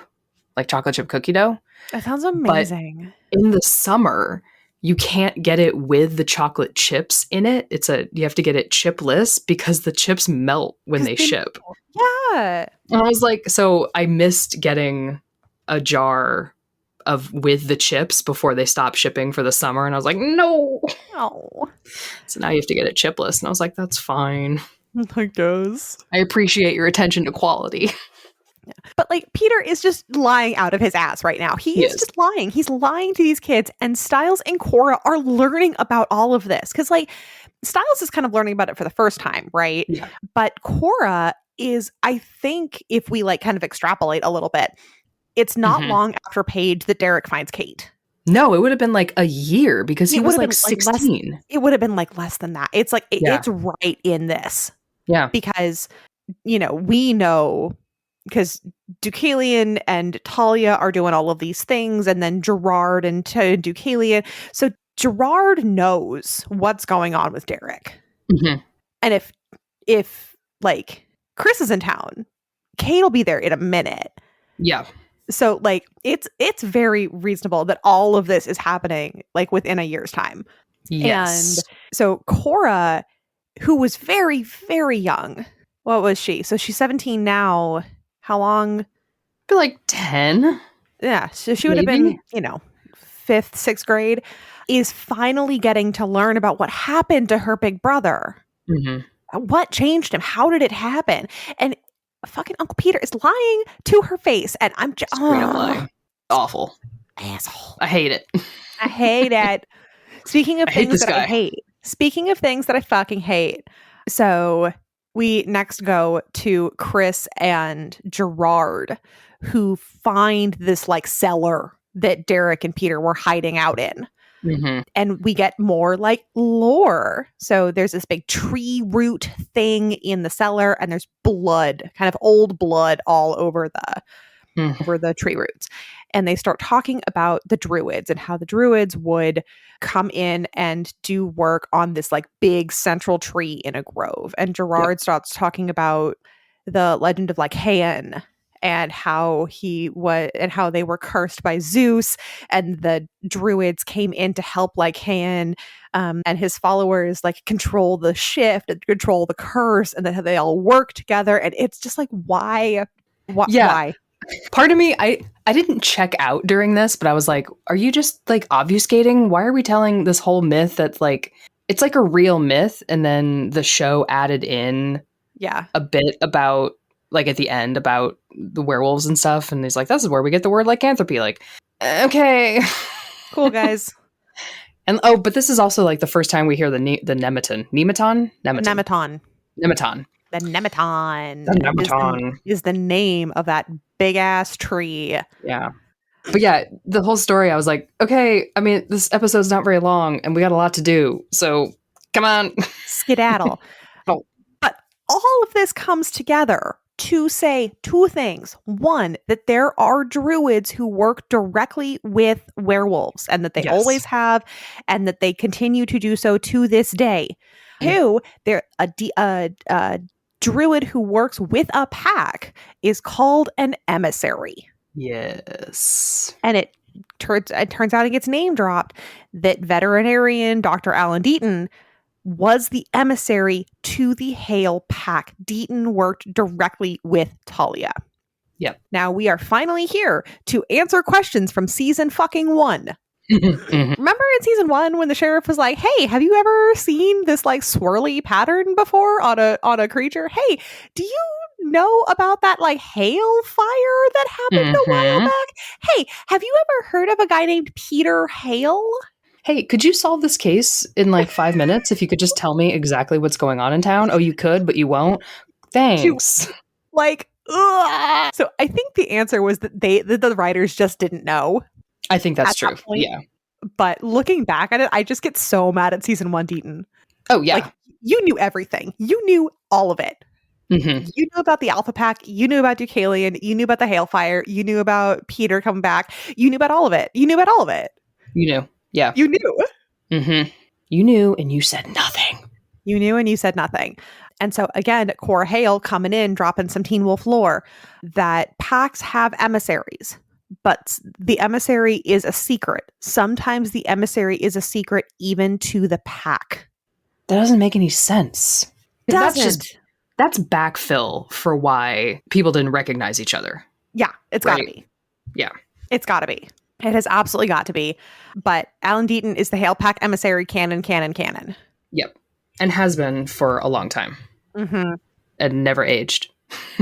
cookie dough. That sounds amazing. But in the summer, you can't get it with the chocolate chips in it. You have to get it chipless because the chips melt when they ship. Yeah. And I was like, so I missed getting a jar with the chips before they stopped shipping for the summer. And I was like, no. Oh. So now you have to get it chipless. And I was like, that's fine. I guess. I appreciate your attention to quality. Yeah. But like Peter is just lying out of his ass right now. He is just lying. He's lying to these kids, and Stiles and Cora are learning about all of this. Because like Stiles is kind of learning about it for the first time, right? Yeah. But Cora is, I think, if we like kind of extrapolate a little bit, it's not long after Paige that Derek finds Kate. No, it would have been like a year because he was like 16. It would have been like less than that. It's like, it's right in this. Yeah. Because, we know, because Deucalion and Talia are doing all of these things, and then Gerard and Deucalion. So Gerard knows what's going on with Derek. Mm-hmm. And if like Chris is in town, Kate will be there in a minute. Yeah. So like it's very reasonable that all of this is happening like within a year's time. Yes. And so Cora, who was very, very young, what was she? So she's 17 now. How long? I feel like 10. Yeah. So she would have been, 5th, 6th grade, is finally getting to learn about what happened to her big brother. Mm-hmm. What changed him? How did it happen? And fucking Uncle Peter is lying to her face, and I'm just lying. Awful. Asshole. I hate it. I hate it. Speaking of things that I hate. Speaking of things that I fucking hate. So we next go to Chris and Gerard, who find this like cellar that Derek and Peter were hiding out in. Mm-hmm. And we get more like lore. So there's this big tree root thing in the cellar, and there's blood, kind of old blood all over the tree roots. And they start talking about the druids and how the druids would come in and do work on this like big central tree in a grove. And Gerard starts talking about the legend of like Hale and how they were cursed by Zeus, and the druids came in to help like Hale and his followers like control the shift and control the curse, and then they all work together. And it's just like, why? Why? Part of me, I didn't check out during this, but I was like, are you just like obfuscating? Why are we telling this whole myth that's like, it's like a real myth, and then the show added in a bit about like at the end about the werewolves and stuff, and he's like, this is where we get the word lycanthropy. Like, okay. Cool, guys. And but this is also like the first time we hear the Nemeton. The Nemeton is the name of that big ass tree. Yeah. But yeah, the whole story, I was like, okay, I mean, this episode's not very long and we got a lot to do. So come on. Skedaddle. But all of this comes together to say two things. One, that there are druids who work directly with werewolves, and that they always have, and that they continue to do so to this day. Two, they're a druid who works with a pack is called an emissary. Yes. And it turns out it gets name dropped that veterinarian Dr. Alan Deaton was the emissary to the Hale pack. Deaton worked directly with Talia. Yep. Now we are finally here to answer questions from season fucking 1. Remember in season 1 when the sheriff was like, hey, have you ever seen this like swirly pattern before on a creature? Hey, do you know about that like hail fire that happened a while back? Hey, have you ever heard of a guy named Peter Hale? Hey, could you solve this case in like 5 minutes if you could just tell me exactly what's going on in town? Oh, you could, but you won't? Thanks. Like, ugh. So I think the answer was that the writers just didn't know. I think that's true. Yeah. But looking back at it, I just get so mad at season 1 Deaton. Oh, yeah. Like, you knew everything. You knew all of it. Mm-hmm. You knew about the Alpha Pack. You knew about Deucalion. You knew about the Hale Fire. You knew about Peter coming back. You knew about all of it. You knew about all of it. You knew. Yeah. You knew. Mm-hmm. You knew and you said nothing. You knew and you said nothing. And so again, Cora Hale coming in, dropping some Teen Wolf lore that packs have emissaries, but the emissary is a secret. Sometimes the emissary is a secret even to the pack. That doesn't make any sense. That's backfill for why people didn't recognize each other. Yeah, it's got to be. Yeah. It's got to be. It has absolutely got to be. But Alan Deaton is the Hale Pack emissary canon. Yep. And has been for a long time. Mm-hmm. And never aged.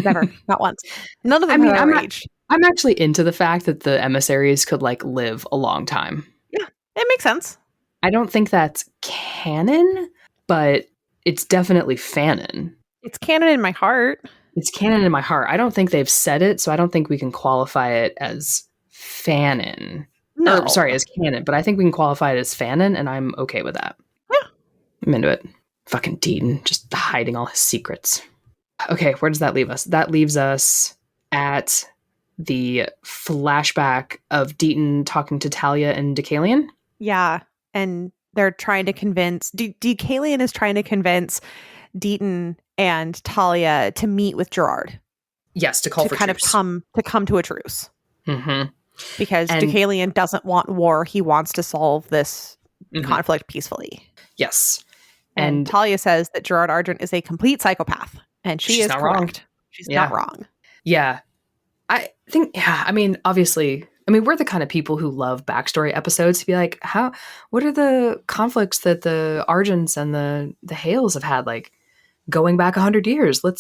Never. Not once. None of them have ever aged. I'm actually into the fact that the emissaries could like live a long time. Yeah, it makes sense. I don't think that's canon, but it's definitely fanon. It's canon in my heart. It's canon in my heart. I don't think they've said it, so I don't think we can qualify it as fanon. No. Or, sorry, as canon, but I think we can qualify it as fanon, and I'm okay with that. Yeah. I'm into it. Fucking Deaton, just hiding all his secrets. Okay, where does that leave us? That leaves us at the flashback of Deaton talking to Talia and Deucalion. Yeah, and they're trying to convince... Deucalion is trying to convince Deaton and Talia to meet with Gerard. Yes, to call for kind truce. To come to a truce. Mm-hmm. Because Deucalion doesn't want war. He wants to solve this conflict peacefully. Yes. And Talia says that Gerard Argent is a complete psychopath. And she's not correct. Wrong. She's not wrong. Yeah. I think, obviously, we're the kind of people who love backstory episodes to be like, what are the conflicts that the Argents and the Hales have had, like, going back 100 years? What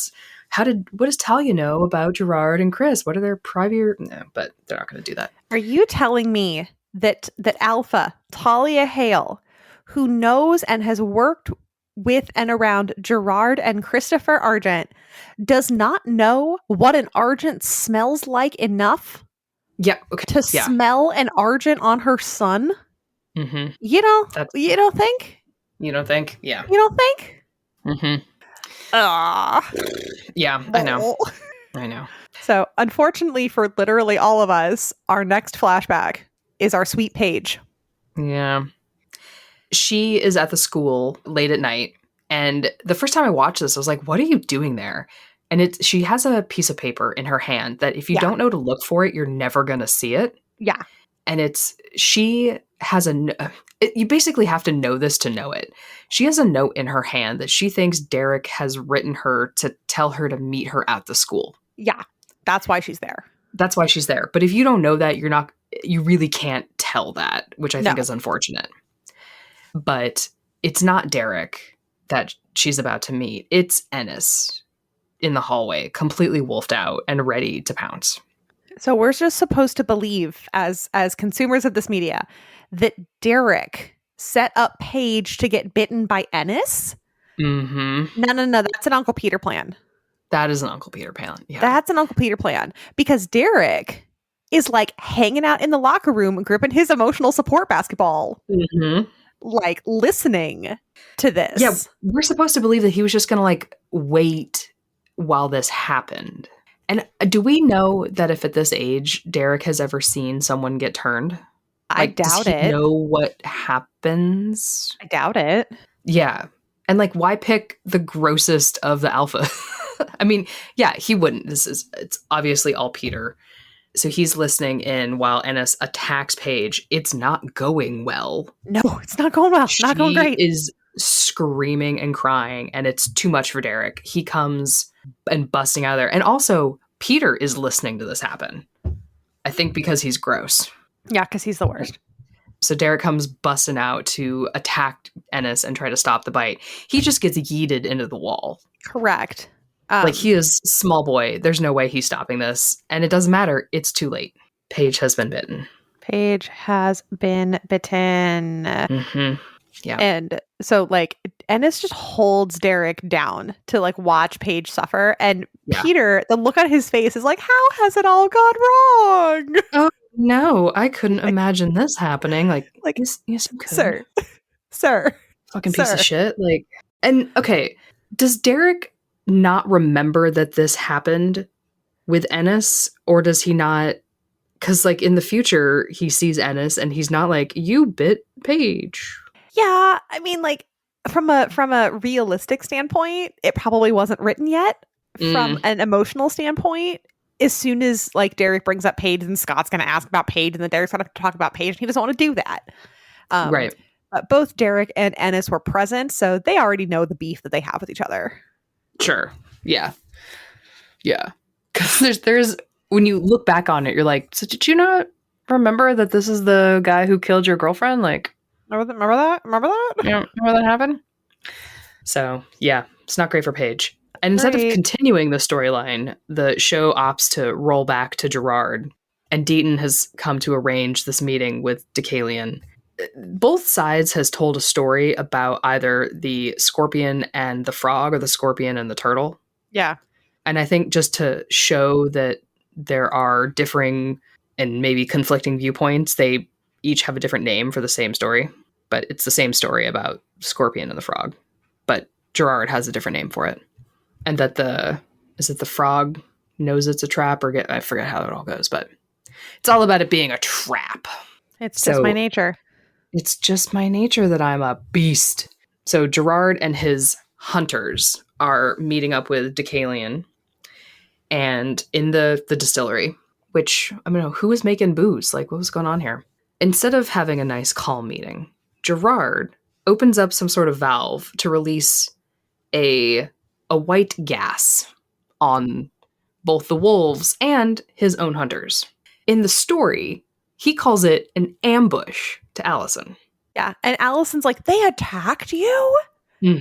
does Talia know about Gerard and Chris? What are their private... No, but they're not going to do that. Are you telling me that Alpha, Talia Hale, who knows and has worked with and around Gerard and Christopher Argent, does not know what an Argent smells like enough to smell an Argent on her son? Mm-hmm. You don't think? You don't think? Yeah. You don't think? Mm-hmm. Yeah, I know. I know. So, unfortunately for literally all of us, our next flashback is our sweet Paige. Yeah. She is at the school late at night, and the first time I watched this, I was like, what are you doing there? And she has a piece of paper in her hand that if you don't know to look for it, you're never going to see it. Yeah. And she has you basically have to know this to know it. She has a note in her hand that she thinks Derek has written her to tell her to meet her at the school. Yeah. That's why she's there. That's why she's there. But if you don't know that, you really can't tell that, which I think is unfortunate. But it's not Derek that she's about to meet. It's Ennis in the hallway, completely wolfed out and ready to pounce. So we're just supposed to believe as consumers of this media that Derek set up Paige to get bitten by Ennis? Mm-hmm. No. That's an Uncle Peter plan. That is an Uncle Peter plan. Yeah. That's an Uncle Peter plan. Because Derek is like hanging out in the locker room, gripping his emotional support basketball. Mm-hmm. Like listening to this. Yeah, we're supposed to believe that he was just going to like wait while this happened. And do we know that if at this age Derek has ever seen someone get turned? I doubt it. Know what happens? I doubt it. Yeah. And like, why pick the grossest of the alpha? I mean, yeah, he wouldn't. It's obviously all Peter. So he's listening in while Ennis attacks Paige. It's not going well. No, it's not going well. Not going great. She is screaming and crying, and it's too much for Derek. He comes and busting out of there. And also, Peter is listening to this happen. I think because he's gross. Yeah, because he's the worst. So Derek comes busting out to attack Ennis and try to stop the bite. He just gets yeeted into the wall. Correct. Like, he is small boy. There's no way he's stopping this. And it doesn't matter. It's too late. Paige has been bitten. Paige has been bitten. Mm-hmm. Yeah. And so, like, Ennis just holds Derek down to, like, watch Paige suffer. And Peter, the look on his face is like, how has it all gone wrong? Oh, no. I couldn't imagine this happening. Like yes, you could. Sir. Fucking piece of shit. Like, and, okay, does Derek not remember that this happened with Ennis, or does he not? Because, like, in the future, he sees Ennis and he's not like, you bit Paige. Yeah, I mean, like, from a realistic standpoint, it probably wasn't written yet. From an emotional standpoint, as soon as, like, Derek brings up Paige, and Scott's going to ask about Paige, and then Derek's going to talk about Paige, and he doesn't want to do that. Right. But both Derek and Ennis were present, so they already know the beef that they have with each other. Sure. Yeah. Yeah. Because there's when you look back on it, you're like, so did you not remember that this is the guy who killed your girlfriend? Like, remember that? Yeah, remember that happened? So, yeah, it's not great for Paige. And instead of continuing the storyline, the show opts to roll back to Gerard, and Deaton has come to arrange this meeting with Deucalion. Both sides has told a story about either the scorpion and the frog, or the scorpion and the turtle. Yeah. And I think just to show that there are differing and maybe conflicting viewpoints, they each have a different name for the same story. But it's the same story about Scorpion and the frog. But Gerard has a different name for it. And that the frog knows it's a trap, or I forget how it all goes, but it's all about it being a trap. It's just my nature. It's just my nature that I'm a beast. So Gerard and his hunters are meeting up with Deucalion, and in the distillery, which, I don't know, who was making booze? Like, what was going on here? Instead of having a nice calm meeting, Gerard opens up some sort of valve to release a white gas on both the wolves and his own hunters. In the story, he calls it an ambush to Allison. Yeah, and Allison's like, they attacked you?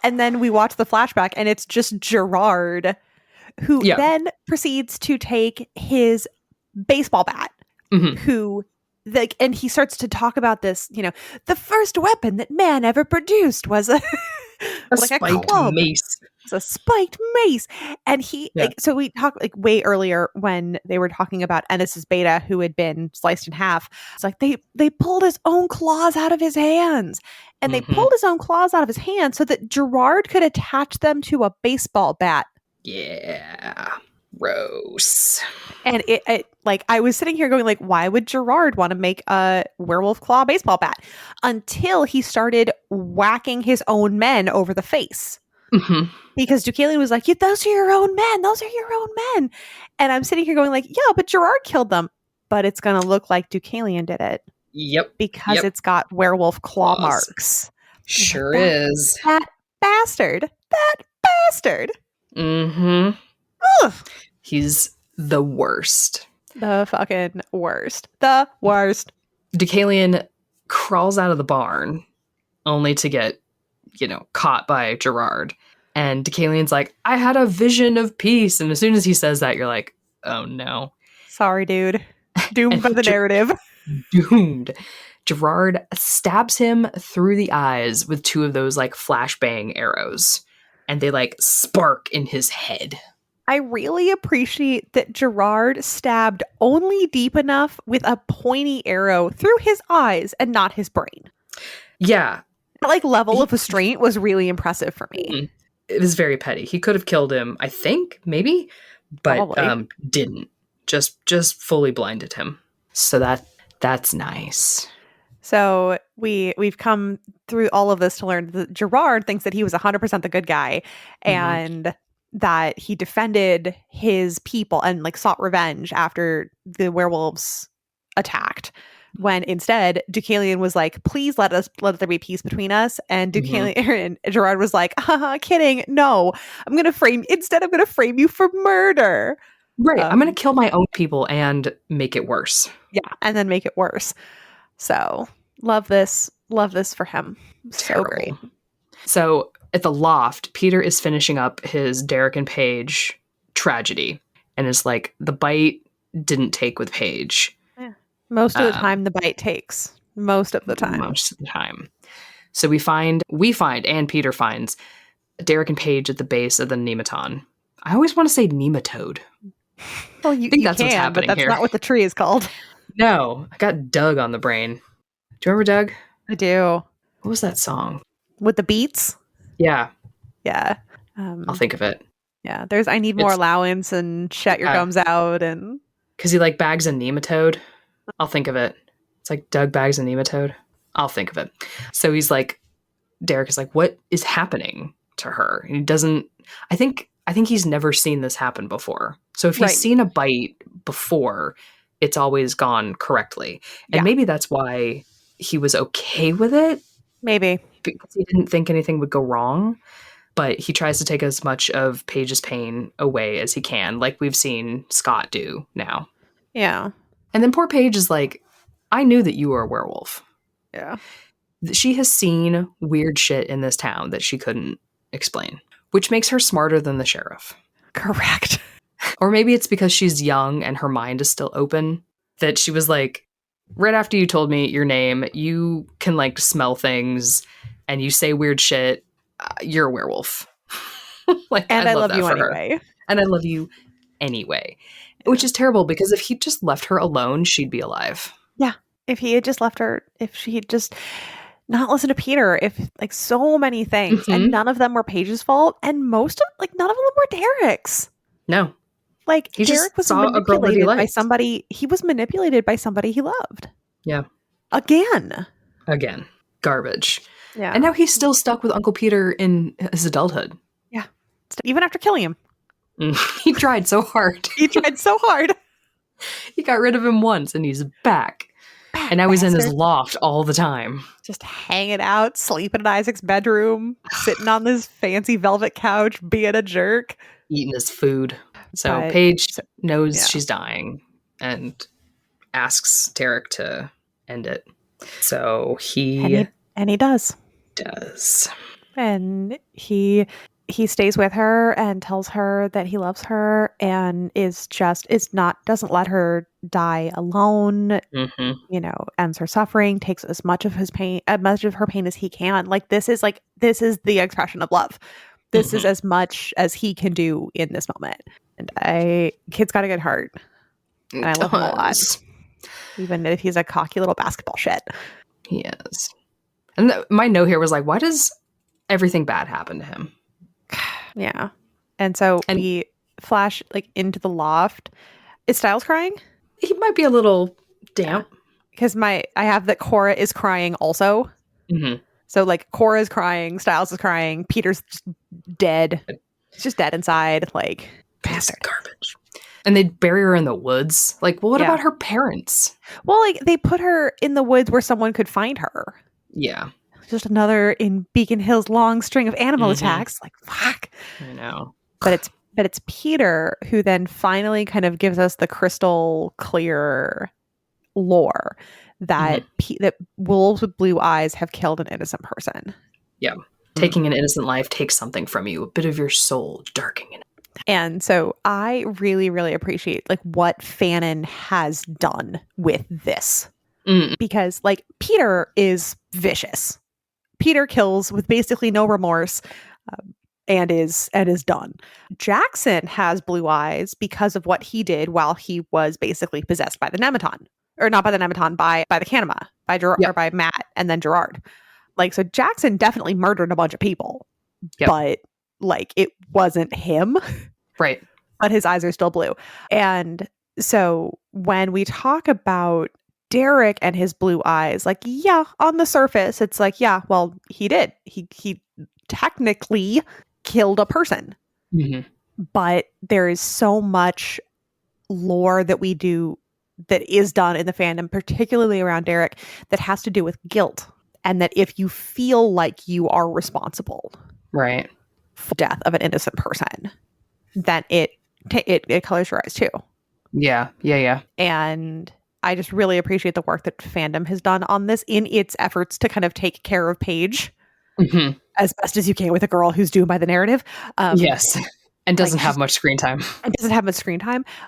And then we watch the flashback, and it's just Gerard, who then proceeds to take his baseball bat, and he starts to talk about this, the first weapon that man ever produced was a club. Mace. It's a spiked mace. And so we talked like way earlier when they were talking about Ennis's beta, who had been sliced in half. It's like they pulled his own claws out of his hands, and they pulled his own claws out of his hands so that Gerard could attach them to a baseball bat. Yeah. Gross. And it like, I was sitting here going like, why would Gerard want to make a werewolf claw baseball bat? Until he started whacking his own men over the face. Because Deucalion was like, those are your own men. Those are your own men. And I'm sitting here going like, yeah, but Gerard killed them. But it's going to look like Deucalion did it. Yep. Because it's got werewolf claw marks. Sure is. That bastard. Mm-hmm. Ugh. He's the worst. The fucking worst. The worst. Deucalion crawls out of the barn only to get, caught by Gerard. And Deucalion's like, I had a vision of peace. And as soon as he says that, you're like, oh no. Sorry, dude. Doomed by the narrative. Doomed. Gerard stabs him through the eyes with two of those like flashbang arrows. And they like spark in his head. I really appreciate that Gerard stabbed only deep enough with a pointy arrow through his eyes and not his brain. Yeah. That like level of restraint was really impressive for me. It was very petty. He could have killed him, I think, maybe, but didn't. Just fully blinded him. So that's nice. So we've come through all of this to learn that Gerard thinks that he was 100% the good guy, and that he defended his people and like sought revenge after the werewolves attacked, when instead Deucalion was like, please let there be peace between us. And Deucalion and Gerard was like, kidding, no, I'm gonna frame you for murder. Right. I'm gonna kill my own people and make it worse. Yeah, and then make it worse. So love this for him. So great. So at the loft, Peter is finishing up his Derek and Paige tragedy, and is like, the bite didn't take with Paige. Yeah. Most of the time, the bite takes. Most of the time. So we find, and Peter finds, Derek and Paige at the base of the Nematon. I always want to say nematode. Well, you think that's what's happening, but that's not what the tree is called. No, I got Doug on the brain. Do you remember Doug? I do. What was that song? With the beats? Yeah. Yeah. I'll think of it. Yeah, there's I need more allowance and shut your gums out, and because he like bags a nematode. I'll think of it. It's like Doug bags a nematode. I'll think of it. So he's like, Derek is like, what is happening to her? And he doesn't. I think he's never seen this happen before. So if he's seen a bite before, it's always gone correctly, and maybe that's why he was okay with it. Maybe because he didn't think anything would go wrong. But he tries to take as much of Paige's pain away as he can, like we've seen Scott do now. Yeah. And then poor Paige is like, I knew that you were a werewolf. Yeah. She has seen weird shit in this town that she couldn't explain, which makes her smarter than the sheriff. Correct. Or maybe it's because she's young and her mind is still open, that she was like, right after you told me your name, you can like smell things and you say weird shit. You're a werewolf. Like, and I love you anyway. And I love you anyway. Which is terrible because if he just left her alone, she'd be alive. Yeah. If he had just left her, if she had just not listened to Peter, if like so many things, and none of them were Paige's fault, and most of like none of them were Derek's. No. Like he Derek was manipulated by somebody. He was manipulated by somebody he loved. Yeah. Again. Garbage. Yeah. And now he's still stuck with Uncle Peter in his adulthood. Yeah. Even after killing him. He tried so hard. He got rid of him once and he's back. And now he's in his loft all the time. Just hanging out, sleeping in Isaac's bedroom, sitting on this fancy velvet couch, being a jerk. Eating his food. So Paige knows she's dying and asks Derek to end it. So he does. And he stays with her and tells her that he loves her and doesn't let her die alone. Ends her suffering, takes as much of her pain as he can. Like this is the expression of love. This is as much as he can do in this moment. And kid's got a good heart. And I love him a lot. Even if he's a cocky little basketball shit. He is. And my note here was like, why does everything bad happen to him? Yeah. And so we flash like into the loft. Is Stiles crying? He might be a little damp. Because I have that Cora is crying also. So like Cora is crying, Stiles is crying, Peter's just dead. He's just dead inside. Like bastard garbage. And they'd bury her in the woods. Like, well, what about her parents? Well, like they put her in the woods where someone could find her. Yeah. Just another in Beacon Hill's long string of animal attacks. Like, fuck. I know. But it's Peter who then finally kind of gives us the crystal clear lore that that wolves with blue eyes have killed an innocent person. Yeah. Taking an innocent life takes something from you, a bit of your soul darkening it. And so I really, really appreciate like what Fanon has done with this. Because like Peter is vicious. Peter kills with basically no remorse and is done. Jackson has blue eyes because of what he did while he was basically possessed by the Nemeton. Or not by the Nemeton, by the Kanima, by Gerard, or by Matt and then Gerard. Like, so Jackson definitely murdered a bunch of people, but like it wasn't him. Right. But his eyes are still blue. And so when we talk about Derek and his blue eyes, like, yeah, on the surface, it's like, yeah, well, he did. He technically killed a person. But there is so much lore that we do that is done in the fandom, particularly around Derek, that has to do with guilt. And that if you feel like you are responsible for the death of an innocent person, then it colors your eyes too. Yeah. And I just really appreciate the work that Fandom has done on this in its efforts to kind of take care of Paige as best as you can with a girl who's doomed by the narrative. Yes. And doesn't have much screen time.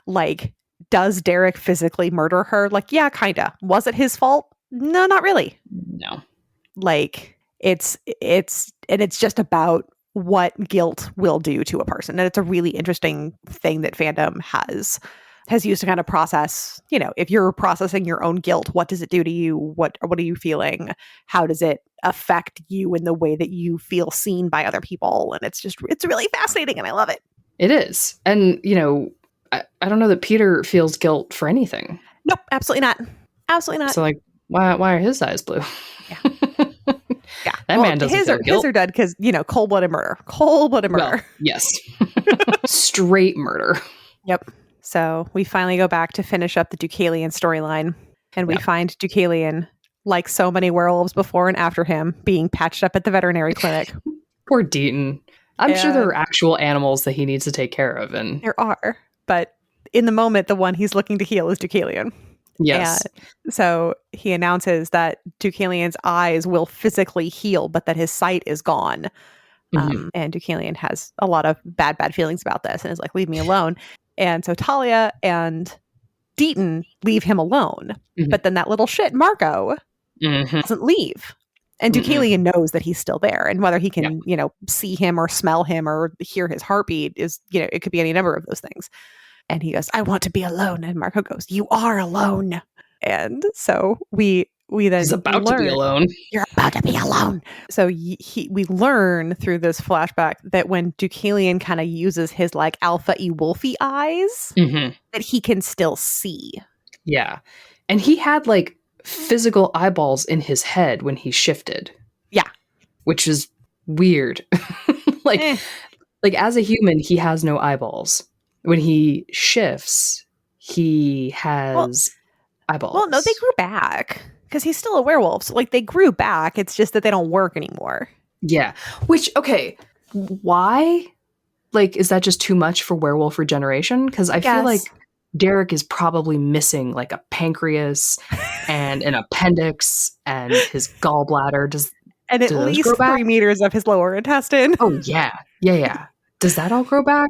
Like, does Derek physically murder her? Like, yeah, kinda. Was it his fault? No, not really. No. Like, it's just about what guilt will do to a person. And it's a really interesting thing that Fandom has used to kind of process, you know, if you're processing your own guilt, what does it do to you? What are you feeling? How does it affect you in the way that you feel seen by other people? And it's really fascinating and I love it. It is. And, I don't know that Peter feels guilt for anything. Nope, absolutely not. Absolutely not. So, like, why are his eyes blue? Yeah. Yeah. That man doesn't feel guilt. His are dead because, cold-blooded murder. Cold-blooded murder. Well, yes. Straight murder. Yep. So we finally go back to finish up the Deucalion storyline. And we find Deucalion, like so many werewolves before and after him, being patched up at the veterinary clinic. Poor Deaton. I'm sure there are actual animals that he needs to take care of. And there are. But in the moment, the one he's looking to heal is Deucalion. Yes. And so he announces that Deucalion's eyes will physically heal, but that his sight is gone. And Deucalion has a lot of bad feelings about this and is like, leave me alone. And so Talia and Deaton leave him alone. But then that little shit, Marco, doesn't leave. And Deucalion knows that he's still there. And whether he can, see him or smell him or hear his heartbeat is, it could be any number of those things. And he goes, I want to be alone. And Marco goes, you are alone. And so we then he's about to be alone. You're about to be alone. So we learn through this flashback that when Deucalion kind of uses his like alpha-y wolfy eyes, that he can still see. Yeah. And he had like physical eyeballs in his head when he shifted. Yeah. Which is weird. like as a human, he has no eyeballs. When he shifts, he has eyeballs. Well, no, they grew back because he's still a werewolf. So, like, they grew back. It's just that they don't work anymore. Yeah. Which, okay, why? Like, is that just too much for werewolf regeneration? Because I feel like Derek is probably missing, like, a pancreas and an appendix and his gallbladder. And at least 3 meters of his lower intestine. Oh, yeah. Yeah. Does that all grow back?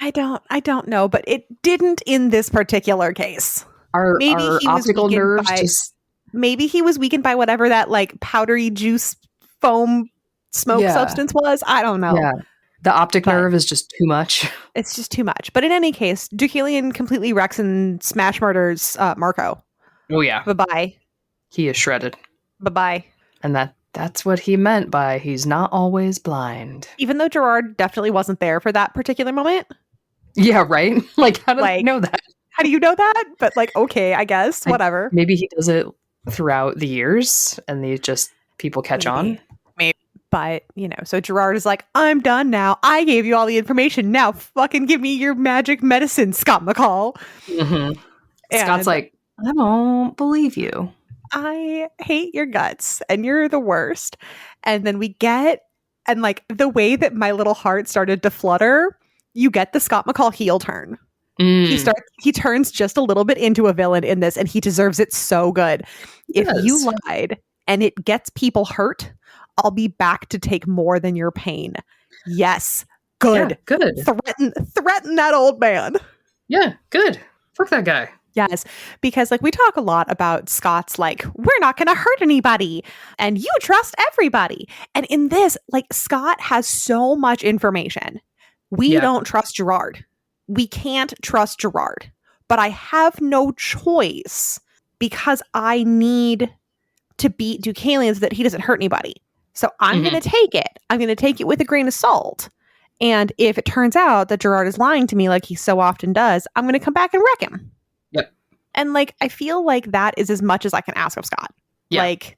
I don't know, but it didn't in this particular case. Maybe he was optical nerves maybe he was weakened by whatever that like powdery juice foam smoke substance was. I don't know. Yeah. The optic nerve is just too much. It's just too much. But in any case, Deucalion completely wrecks and smash murders Marco. Oh yeah. Bye-bye. He is shredded. Bye-bye. And that's what he meant by he's not always blind. Even though Gerard definitely wasn't there for that particular moment. Yeah, right? Like, how do you know that? How do you know that? But, like, okay, I guess. Whatever. Maybe he does it throughout the years and people catch on. Maybe. But, so Gerard is like, I'm done now. I gave you all the information. Now fucking give me your magic medicine, Scott McCall. Scott's like, I don't believe you. I hate your guts and you're the worst. And then and like the way that my little heart started to flutter, you get the Scott McCall heel turn. He turns just a little bit into a villain in this and he deserves it so good. If you lied and it gets people hurt, I'll be back to take more than your pain. Yes. Good. Yeah, good. Threaten that old man. Yeah, good. Fuck that guy. Yes, because like we talk a lot about Scott's like, we're not going to hurt anybody and you trust everybody. And in this, like Scott has so much information. We don't trust Gerard. We can't trust Gerard. But I have no choice because I need to beat Deucalion so that he doesn't hurt anybody. So I'm going to take it. I'm going to take it with a grain of salt. And if it turns out that Gerard is lying to me like he so often does, I'm going to come back and wreck him. Yep. And like, I feel like that is as much as I can ask of Scott. Yeah. Like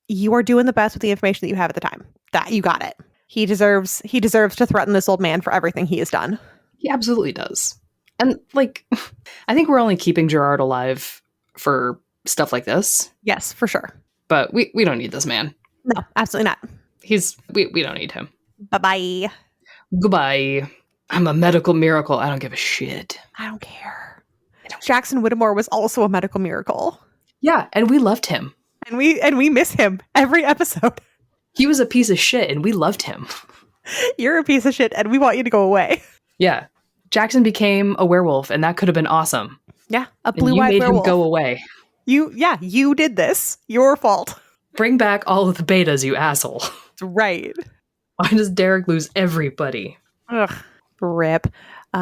you are doing the best with the information that you have at the time. That you got it. He deserves to threaten this old man for everything he has done. He absolutely does. And like, I think we're only keeping Gerard alive for stuff like this. Yes, for sure. But we don't need this man. No, absolutely not. We don't need him. Bye-bye. Goodbye. I'm a medical miracle. I don't give a shit. I don't care. Jackson Whittemore was also a medical miracle. Yeah, and we loved him. And we miss him every episode. He was a piece of shit and we loved him. You're a piece of shit and we want you to go away. Yeah. Jackson became a werewolf and that could have been awesome. Yeah, a blue-eyed werewolf. You made him go away. You did this. Your fault. Bring back all of the betas, you asshole. Right. Why does Derek lose everybody? Ugh. Rip.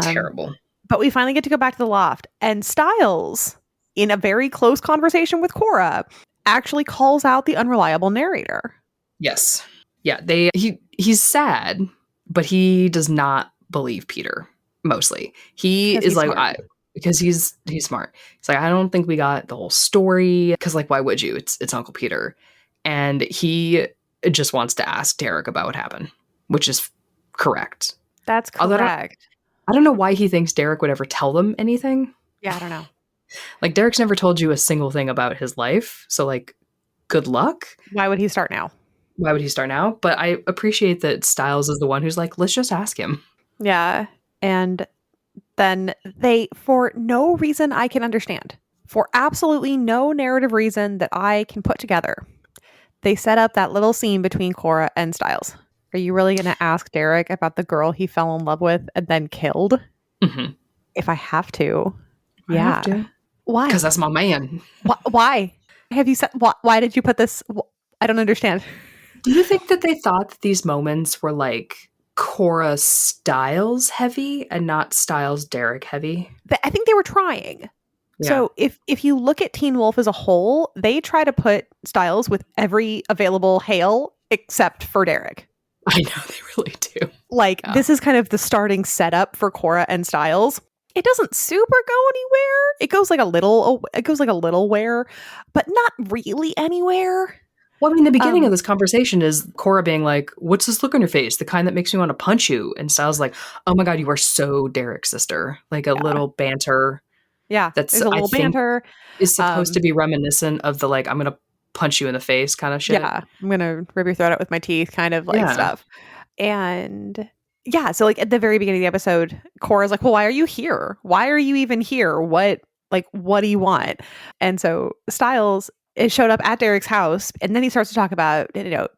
Terrible. But we finally get to go back to the loft. And Stiles, in a very close conversation with Cora, actually calls out the unreliable narrator. Yes. Yeah, he's sad, but he does not believe Peter, mostly. He is like, because he's smart. He's like, I don't think we got the whole story, because like, why would you? It's Uncle Peter. And he just wants to ask Derek about what happened, which is correct. That's correct. I don't know why he thinks Derek would ever tell them anything. Yeah, I don't know. Like, Derek's never told you a single thing about his life, so like, good luck. Why would he start now? But I appreciate that Stiles is the one who's like, let's just ask him. Yeah. And then they, for no reason I can understand, for absolutely no narrative reason that I can put together, they set up that little scene between Cora and Stiles. Are you really going to ask Derek about the girl he fell in love with and then killed? Mm-hmm. If I have to. I have to. Why? Because that's my man. Why? Have you said, why did you put this? I don't understand. Do you think that they thought that these moments were like Cora Stiles heavy and not Stiles Derek heavy? I think they were trying. Yeah. So if you look at Teen Wolf as a whole, they try to put Stiles with every available Hale except for Derek. I know, they really do. Like, this is kind of the starting setup for Cora and Stiles. It doesn't super go anywhere. It goes like a little where, but not really anywhere. Well, I mean, the beginning of this conversation is Cora being like, what's this look on your face? The kind that makes me want to punch you. And Stiles like, oh my God, you are so Derek's sister. Like a little banter. Yeah, that's a little banter. Is supposed to be reminiscent of the like, I'm going to punch you in the face kind of shit. Yeah, I'm going to rip your throat out with my teeth kind of like stuff. And yeah, so like at the very beginning of the episode, Cora's like, well, why are you here? Why are you even here? What do you want? And so Stiles showed up at Derek's house, and then he starts to talk about,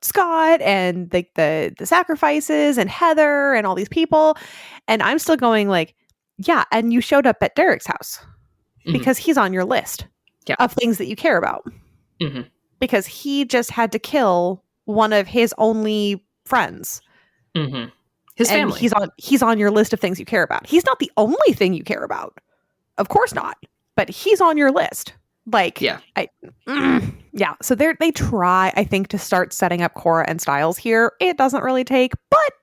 Scott and the sacrifices and Heather and all these people. And I'm still going like, yeah, and you showed up at Derek's house because he's on your list of things that you care about. Mm-hmm. Because he just had to kill one of his only friends. Mm-hmm. His family. He's on your list of things you care about. He's not the only thing you care about. Of course not. But he's on your list. Like, yeah. So they try, I think, to start setting up Cora and Stiles here. It doesn't really take, but,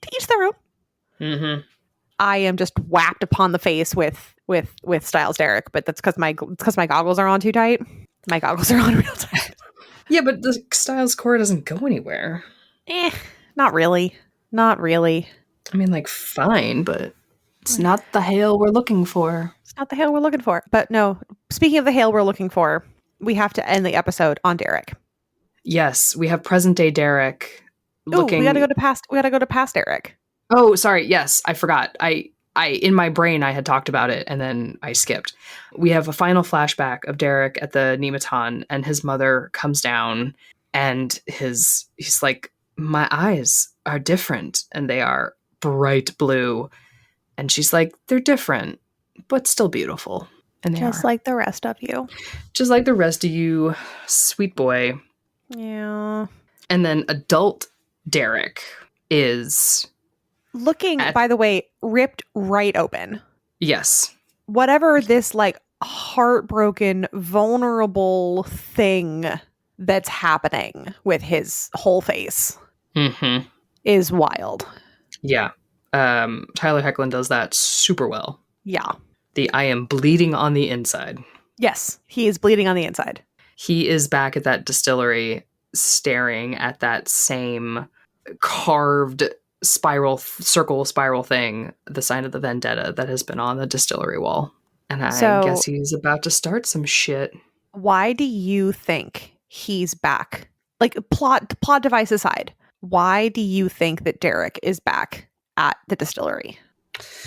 to each their own. Mm-hmm. I am just whacked upon the face with Stiles Derek, but that's because my goggles are on too tight. My goggles are on real tight. Yeah, but the Stiles Cora doesn't go anywhere. Not really. Not really. I mean, like, fine, but it's not the Hale we're looking for. It's not the Hale we're looking for. But no, speaking of the Hale we're looking for, we have to end the episode on Derek. Yes, we have present day Derek looking. We gotta go to past Derek. Oh, sorry. Yes, I forgot. I in my brain I had talked about it and then I skipped. We have a final flashback of Derek at the Nematon, and his mother comes down, and he's like, my eyes are different and they are bright blue. And she's like, they're different, but still beautiful. And just like the rest of you. Just like the rest of you, sweet boy. Yeah. And then adult Derek is looking, by the way, ripped right open. Yes. Whatever this like heartbroken, vulnerable thing that's happening with his whole face is wild. Yeah. Tyler Hoechlin does that super well. Yeah. I am bleeding on the inside. Yes, he is bleeding on the inside. He is back at that distillery staring at that same carved circle spiral thing, the sign of the vendetta that has been on the distillery wall. And I guess he's about to start some shit. Why do you think he's back? Like, plot device aside, why do you think that Derek is back at the distillery?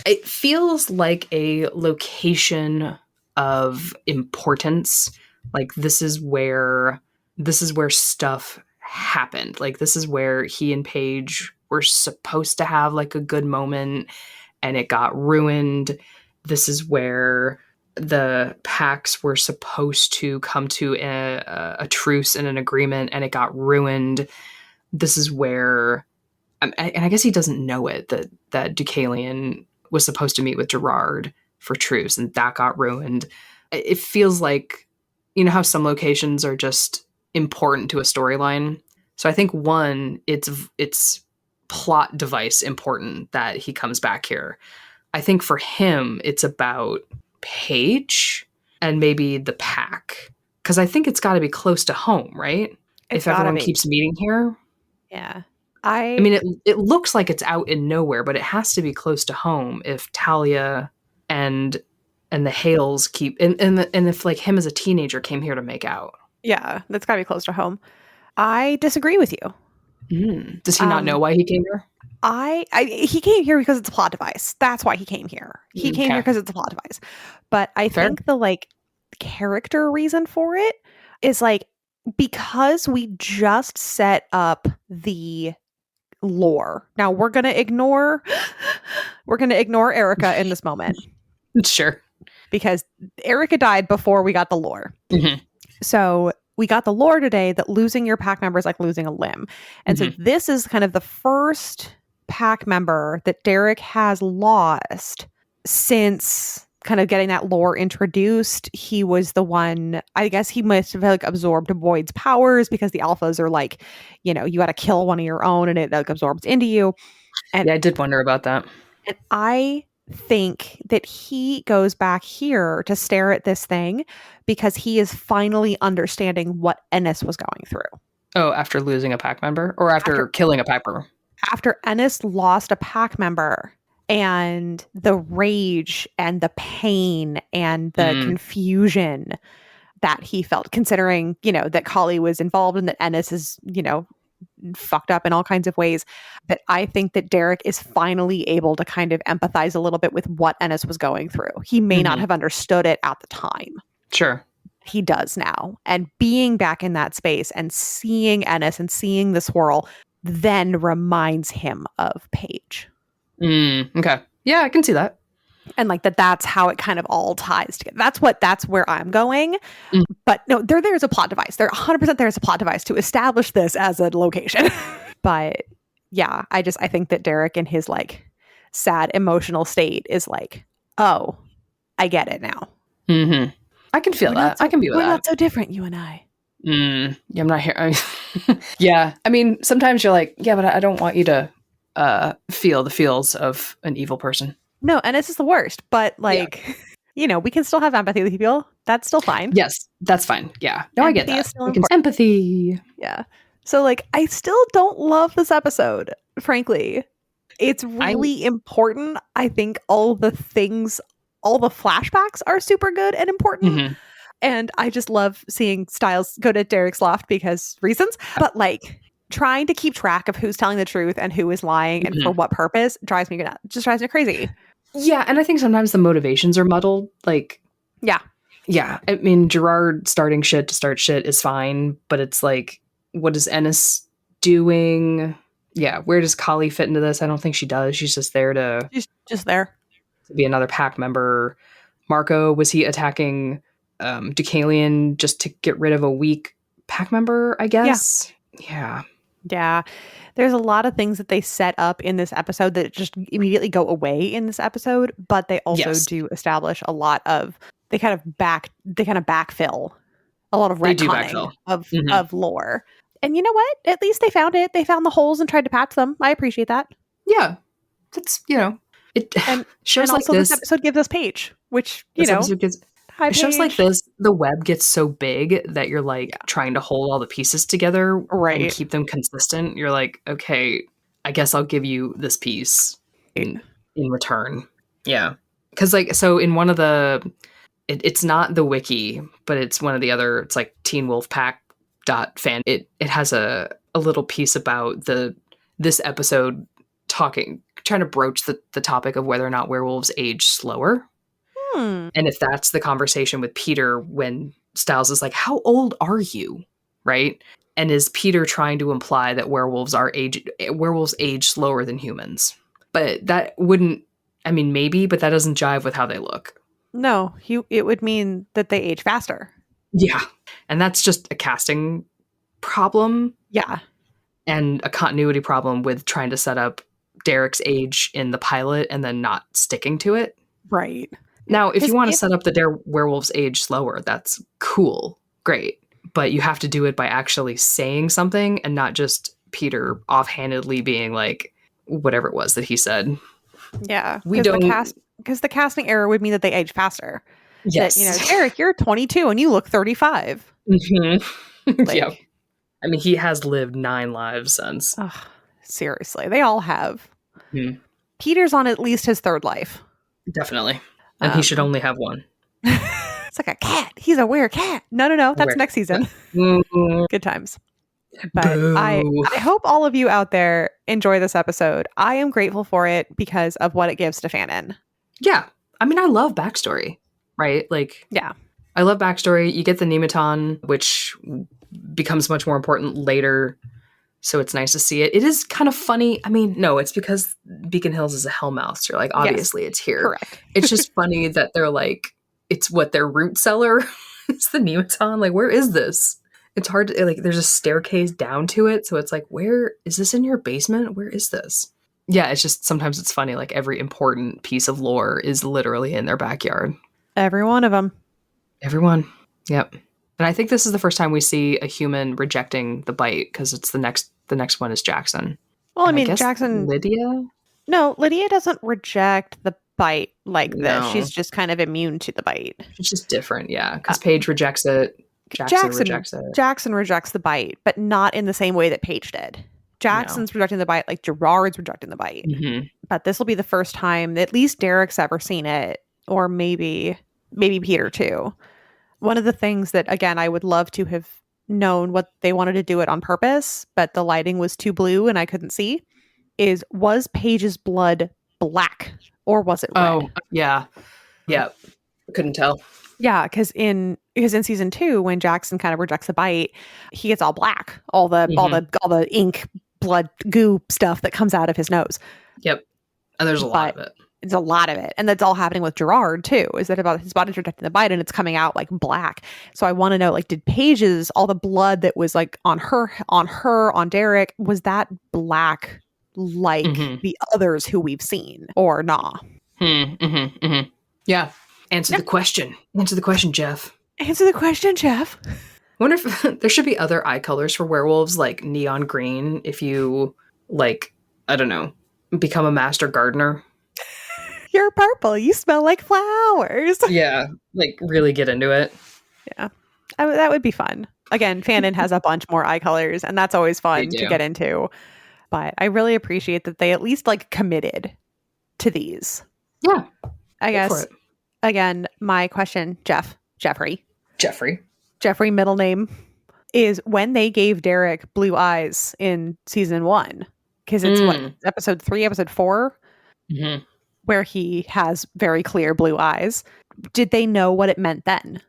It feels like a location of importance. Like, this is where stuff happened. Like, this is where he and Paige were supposed to have like a good moment and it got ruined. This is where the packs were supposed to come to a truce and an agreement and it got ruined. This is where, and I guess he doesn't know it, that Deucalion was supposed to meet with Gerard for truce and that got ruined. It feels like, how some locations are just important to a storyline. So I think one, it's plot device important that he comes back here. I think for him, it's about Paige and maybe the pack. Because I think it's got to be close to home, right? If everyone keeps meeting here. Yeah. I mean, it looks like it's out in nowhere, but it has to be close to home if Talia and the Hales keep and if like him as a teenager came here to make out. Yeah, that's gotta be close to home. I disagree with you. Does he not know why he came here? He came here because it's a plot device. That's why he came here. He came here because it's a plot device. But I think the like character reason for it is like because we just set up the lore. Now we're gonna ignore Erica in this moment. Sure. Because Erica died before we got the lore. So we got the lore today that losing your pack member is like losing a limb. And so this is kind of the first pack member that Derek has lost since kind of getting that lore introduced. He was the one, I guess he must have like absorbed Boyd's powers because the alphas are like, you know, you got to kill one of your own and it like absorbs into you. And yeah, I did wonder about that. And I think that he goes back here to stare at this thing because he is finally understanding what Ennis was going through. Oh, after losing a pack member or after killing a pack member? After Ennis lost a pack member and the rage and the pain and the confusion that he felt, considering, you know, that Kali was involved and that Ennis is, you know, fucked up in all kinds of ways, that I think that Derek is finally able to kind of empathize a little bit with what Ennis was going through. He may not have understood it at the time. Sure. He does now. And being back in that space and seeing Ennis and seeing the swirl then reminds him of Paige. Okay. Yeah, I can see that. And like that's how it kind of all ties together. That's where I'm going. But no, there's a plot device. 100% there's a plot device to establish this as a location. But yeah, I think that Derek in his like sad emotional state is like, oh, I get it now. I can feel that. I can be with that. We're not so different, you and I. Yeah, I'm not here. Yeah. I mean, sometimes you're like, yeah, but I don't want you to feel the feels of an evil person. No, Ennis is the worst, but like, you know, we can still have empathy with people. That's still fine. Yes, that's fine. Yeah. No, empathy I get that. Empathy. Yeah. So like, I still don't love this episode, frankly. It's really important. I think all the flashbacks are super good and important. And I just love seeing Stiles go to Derek's loft because reasons. But like, trying to keep track of who's telling the truth and who is lying and for what purpose drives me nuts. Just drives me crazy. Yeah, and I think sometimes the motivations are muddled. Like, yeah. I mean, Gerard starting shit to start shit is fine, but it's like, what is Ennis doing? Yeah, where does Kali fit into this? I don't think she does. She's just there to... She's just there. To be another pack member. Marco, was he attacking Deucalion just to get rid of a weak pack member, I guess? Yeah. There's a lot of things that they set up in this episode that just immediately go away in this episode, but they also do establish a lot of they kind of backfill a lot of retconning of lore. And you know what? At least they found it. They found the holes and tried to patch them. I appreciate that. Yeah. That's, you know, it shows and like this episode gives us Paige, which, you know, it shows like this, the web gets so big that you're like trying to hold all the pieces together and keep them consistent. You're like, okay, I guess I'll give you this piece in return. Yeah. Because like, so in one of the, it's not the wiki, but it's one of the other, it's like Teen Wolf Pack fan. It has a little piece about this episode trying to broach the topic of whether or not werewolves age slower. And if that's the conversation with Peter when Stiles is like, how old are you? Right? And is Peter trying to imply that werewolves age slower than humans? But that wouldn't, I mean, maybe, but that doesn't jive with how they look. No, it would mean that they age faster. Yeah. And that's just a casting problem. Yeah. And a continuity problem with trying to set up Derek's age in the pilot and then not sticking to it. Right. Now, if you want to set up the werewolves age slower, that's cool. Great. But you have to do it by actually saying something and not just Peter offhandedly being like, whatever it was that he said. Yeah. We don't. Because the casting error would mean that they age faster. Yes. That, Derek, you're 22 and you look 35. Mm-hmm. Yeah. I mean, he has lived 9 lives since. Ugh, seriously. They all have. Mm-hmm. Peter's on at least his 3rd life. Definitely. And he should only have 1. It's like a cat. He's a weird cat. No. That's next season. Good times. But I hope all of you out there enjoy this episode. I am grateful for it because of what it gives to Fandom. Yeah. I mean, I love backstory, right? Like, yeah. I love backstory. You get the Nemeton, which becomes much more important later. So it's nice to see it. It is kind of funny. I mean, no, it's because Beacon Hills is a hellmouth. So like, obviously it's here. Correct. It's just funny that they're like, it's what their root cellar is the Nemeton. Like, where is this? It's hard to, like, there's a staircase down to it. So it's like, where is this in your basement? Where is this? Yeah, it's just, sometimes it's funny. Like, every important piece of lore is literally in their backyard. Every one of them. Everyone. Yep. And I think this is the first time we see a human rejecting the bite, because it's the next one is Jackson. Well, I mean, Jackson. Lydia? No, Lydia doesn't reject the bite like this. She's just kind of immune to the bite. She's just different, yeah. Because Paige rejects it. Jackson rejects it. Jackson rejects the bite, but not in the same way that Paige did. Jackson's rejecting the bite like Gerard's rejecting the bite. Mm-hmm. But this will be the first time that at least Derek's ever seen it, or maybe Peter too. One of the things that, again, I would love to have known what they wanted to do it on purpose, but the lighting was too blue and I couldn't see, was Paige's blood black or was it red? Oh, yeah. Yeah. Couldn't tell. Yeah, because in season 2, when Jackson kind of rejects the bite, he gets all black, all the ink, blood, goo stuff that comes out of his nose. Yep, and there's a lot of it. It's a lot of it, and that's all happening with Gerard too. Is that about his body's rejecting the bite, and it's coming out like black? So I want to know, like, did Paige's, all the blood that was like on Derek, was that black like the others who we've seen, or nah? Yeah. Answer the question, Jeff. Answer the question, Jeff. I wonder if there should be other eye colors for werewolves, like neon green, if you, like, I don't know, become a master gardener. You're purple. You smell like flowers. Yeah, like, really get into it. Yeah, that would be fun. Again, Fandom has a bunch more eye colors, and that's always fun to get into. But I really appreciate that they at least, like, committed to these. Yeah. I guess. Again, my question, Jeffrey, middle name, is when they gave Derek blue eyes in season 1, because it's episode 3, episode 4, where he has very clear blue eyes. Did they know what it meant then?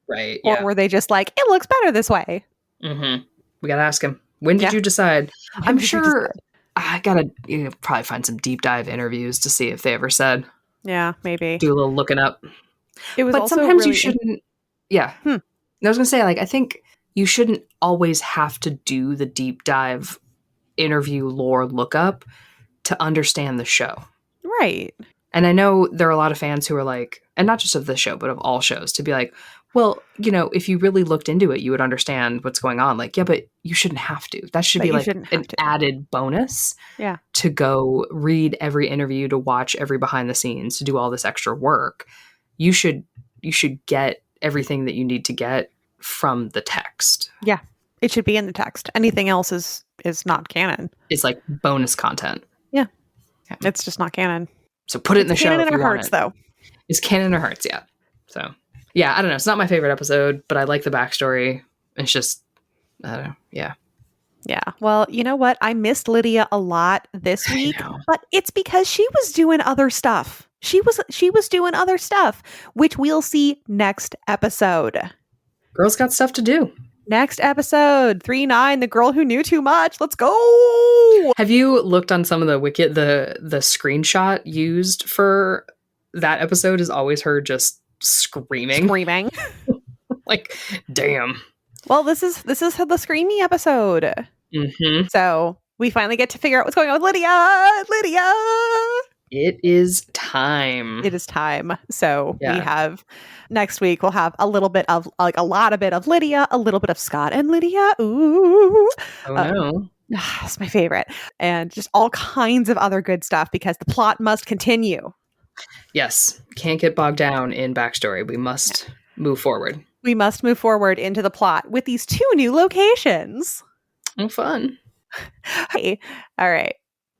Right. Or were they just like, it looks better this way? We gotta ask him. When did you decide? I'm sure I gotta probably find some deep dive interviews to see if they ever said. Yeah, maybe. Do a little looking up. But sometimes really you shouldn't. Yeah. I was going to say, like, I think you shouldn't always have to do the deep dive interview lore lookup to understand the show. Right. And I know there are a lot of fans who are like, and not just of this show, but of all shows, to be like, well, if you really looked into it, you would understand what's going on. Like, yeah, but you shouldn't have to. That should be like an added bonus. Yeah. To go read every interview, to watch every behind the scenes, to do all this extra work. You should get everything that you need to get from the text. Yeah. It should be in the text. Anything else is not canon. It's like bonus content. Yeah. It's just not canon. So put it in the show. Canon in our hearts, though. It's canon in our hearts, yeah. So, yeah, I don't know. It's not my favorite episode, but I like the backstory. It's just, I don't know. Yeah. Yeah. Well, you know what? I missed Lydia a lot this week, but it's because she was doing other stuff. She was doing other stuff, which we'll see next episode. Girl's got stuff to do. Next episode, 3-9, the girl who knew too much. Let's go. Have you looked on some of the the screenshot used for that episode is always her just screaming. Like, damn. Well, this is the screamy episode. So we finally get to figure out what's going on with Lydia. It is time. So we have next week. We'll have a little bit of, like, a lot of Lydia, a little bit of Scott and Lydia. Ooh. Oh no. It's my favorite. And just all kinds of other good stuff because the plot must continue. Yes. Can't get bogged down in backstory. We must move forward. We must move forward into the plot with these 2 new locations. Oh, fun. Hey. All right.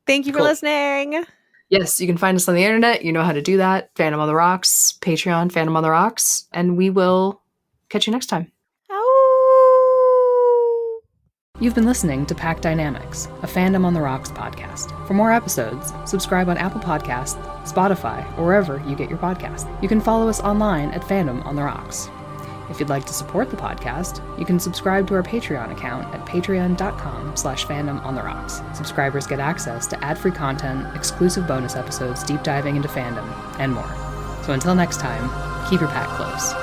Thank you for listening. Yes, you can find us on the internet. You know how to do that. Fandom on the Rocks, Patreon, Fandom on the Rocks. And we will catch you next time. Oh. You've been listening to Pack Dynamics, a Fandom on the Rocks podcast. For more episodes, subscribe on Apple Podcasts, Spotify, or wherever you get your podcasts. You can follow us online at Fandom on the Rocks. If you'd like to support the podcast, you can subscribe to our Patreon account at patreon.com/fandomontherocks. Subscribers get access to ad-free content, exclusive bonus episodes deep diving into fandom, and more. So until next time, keep your pack close.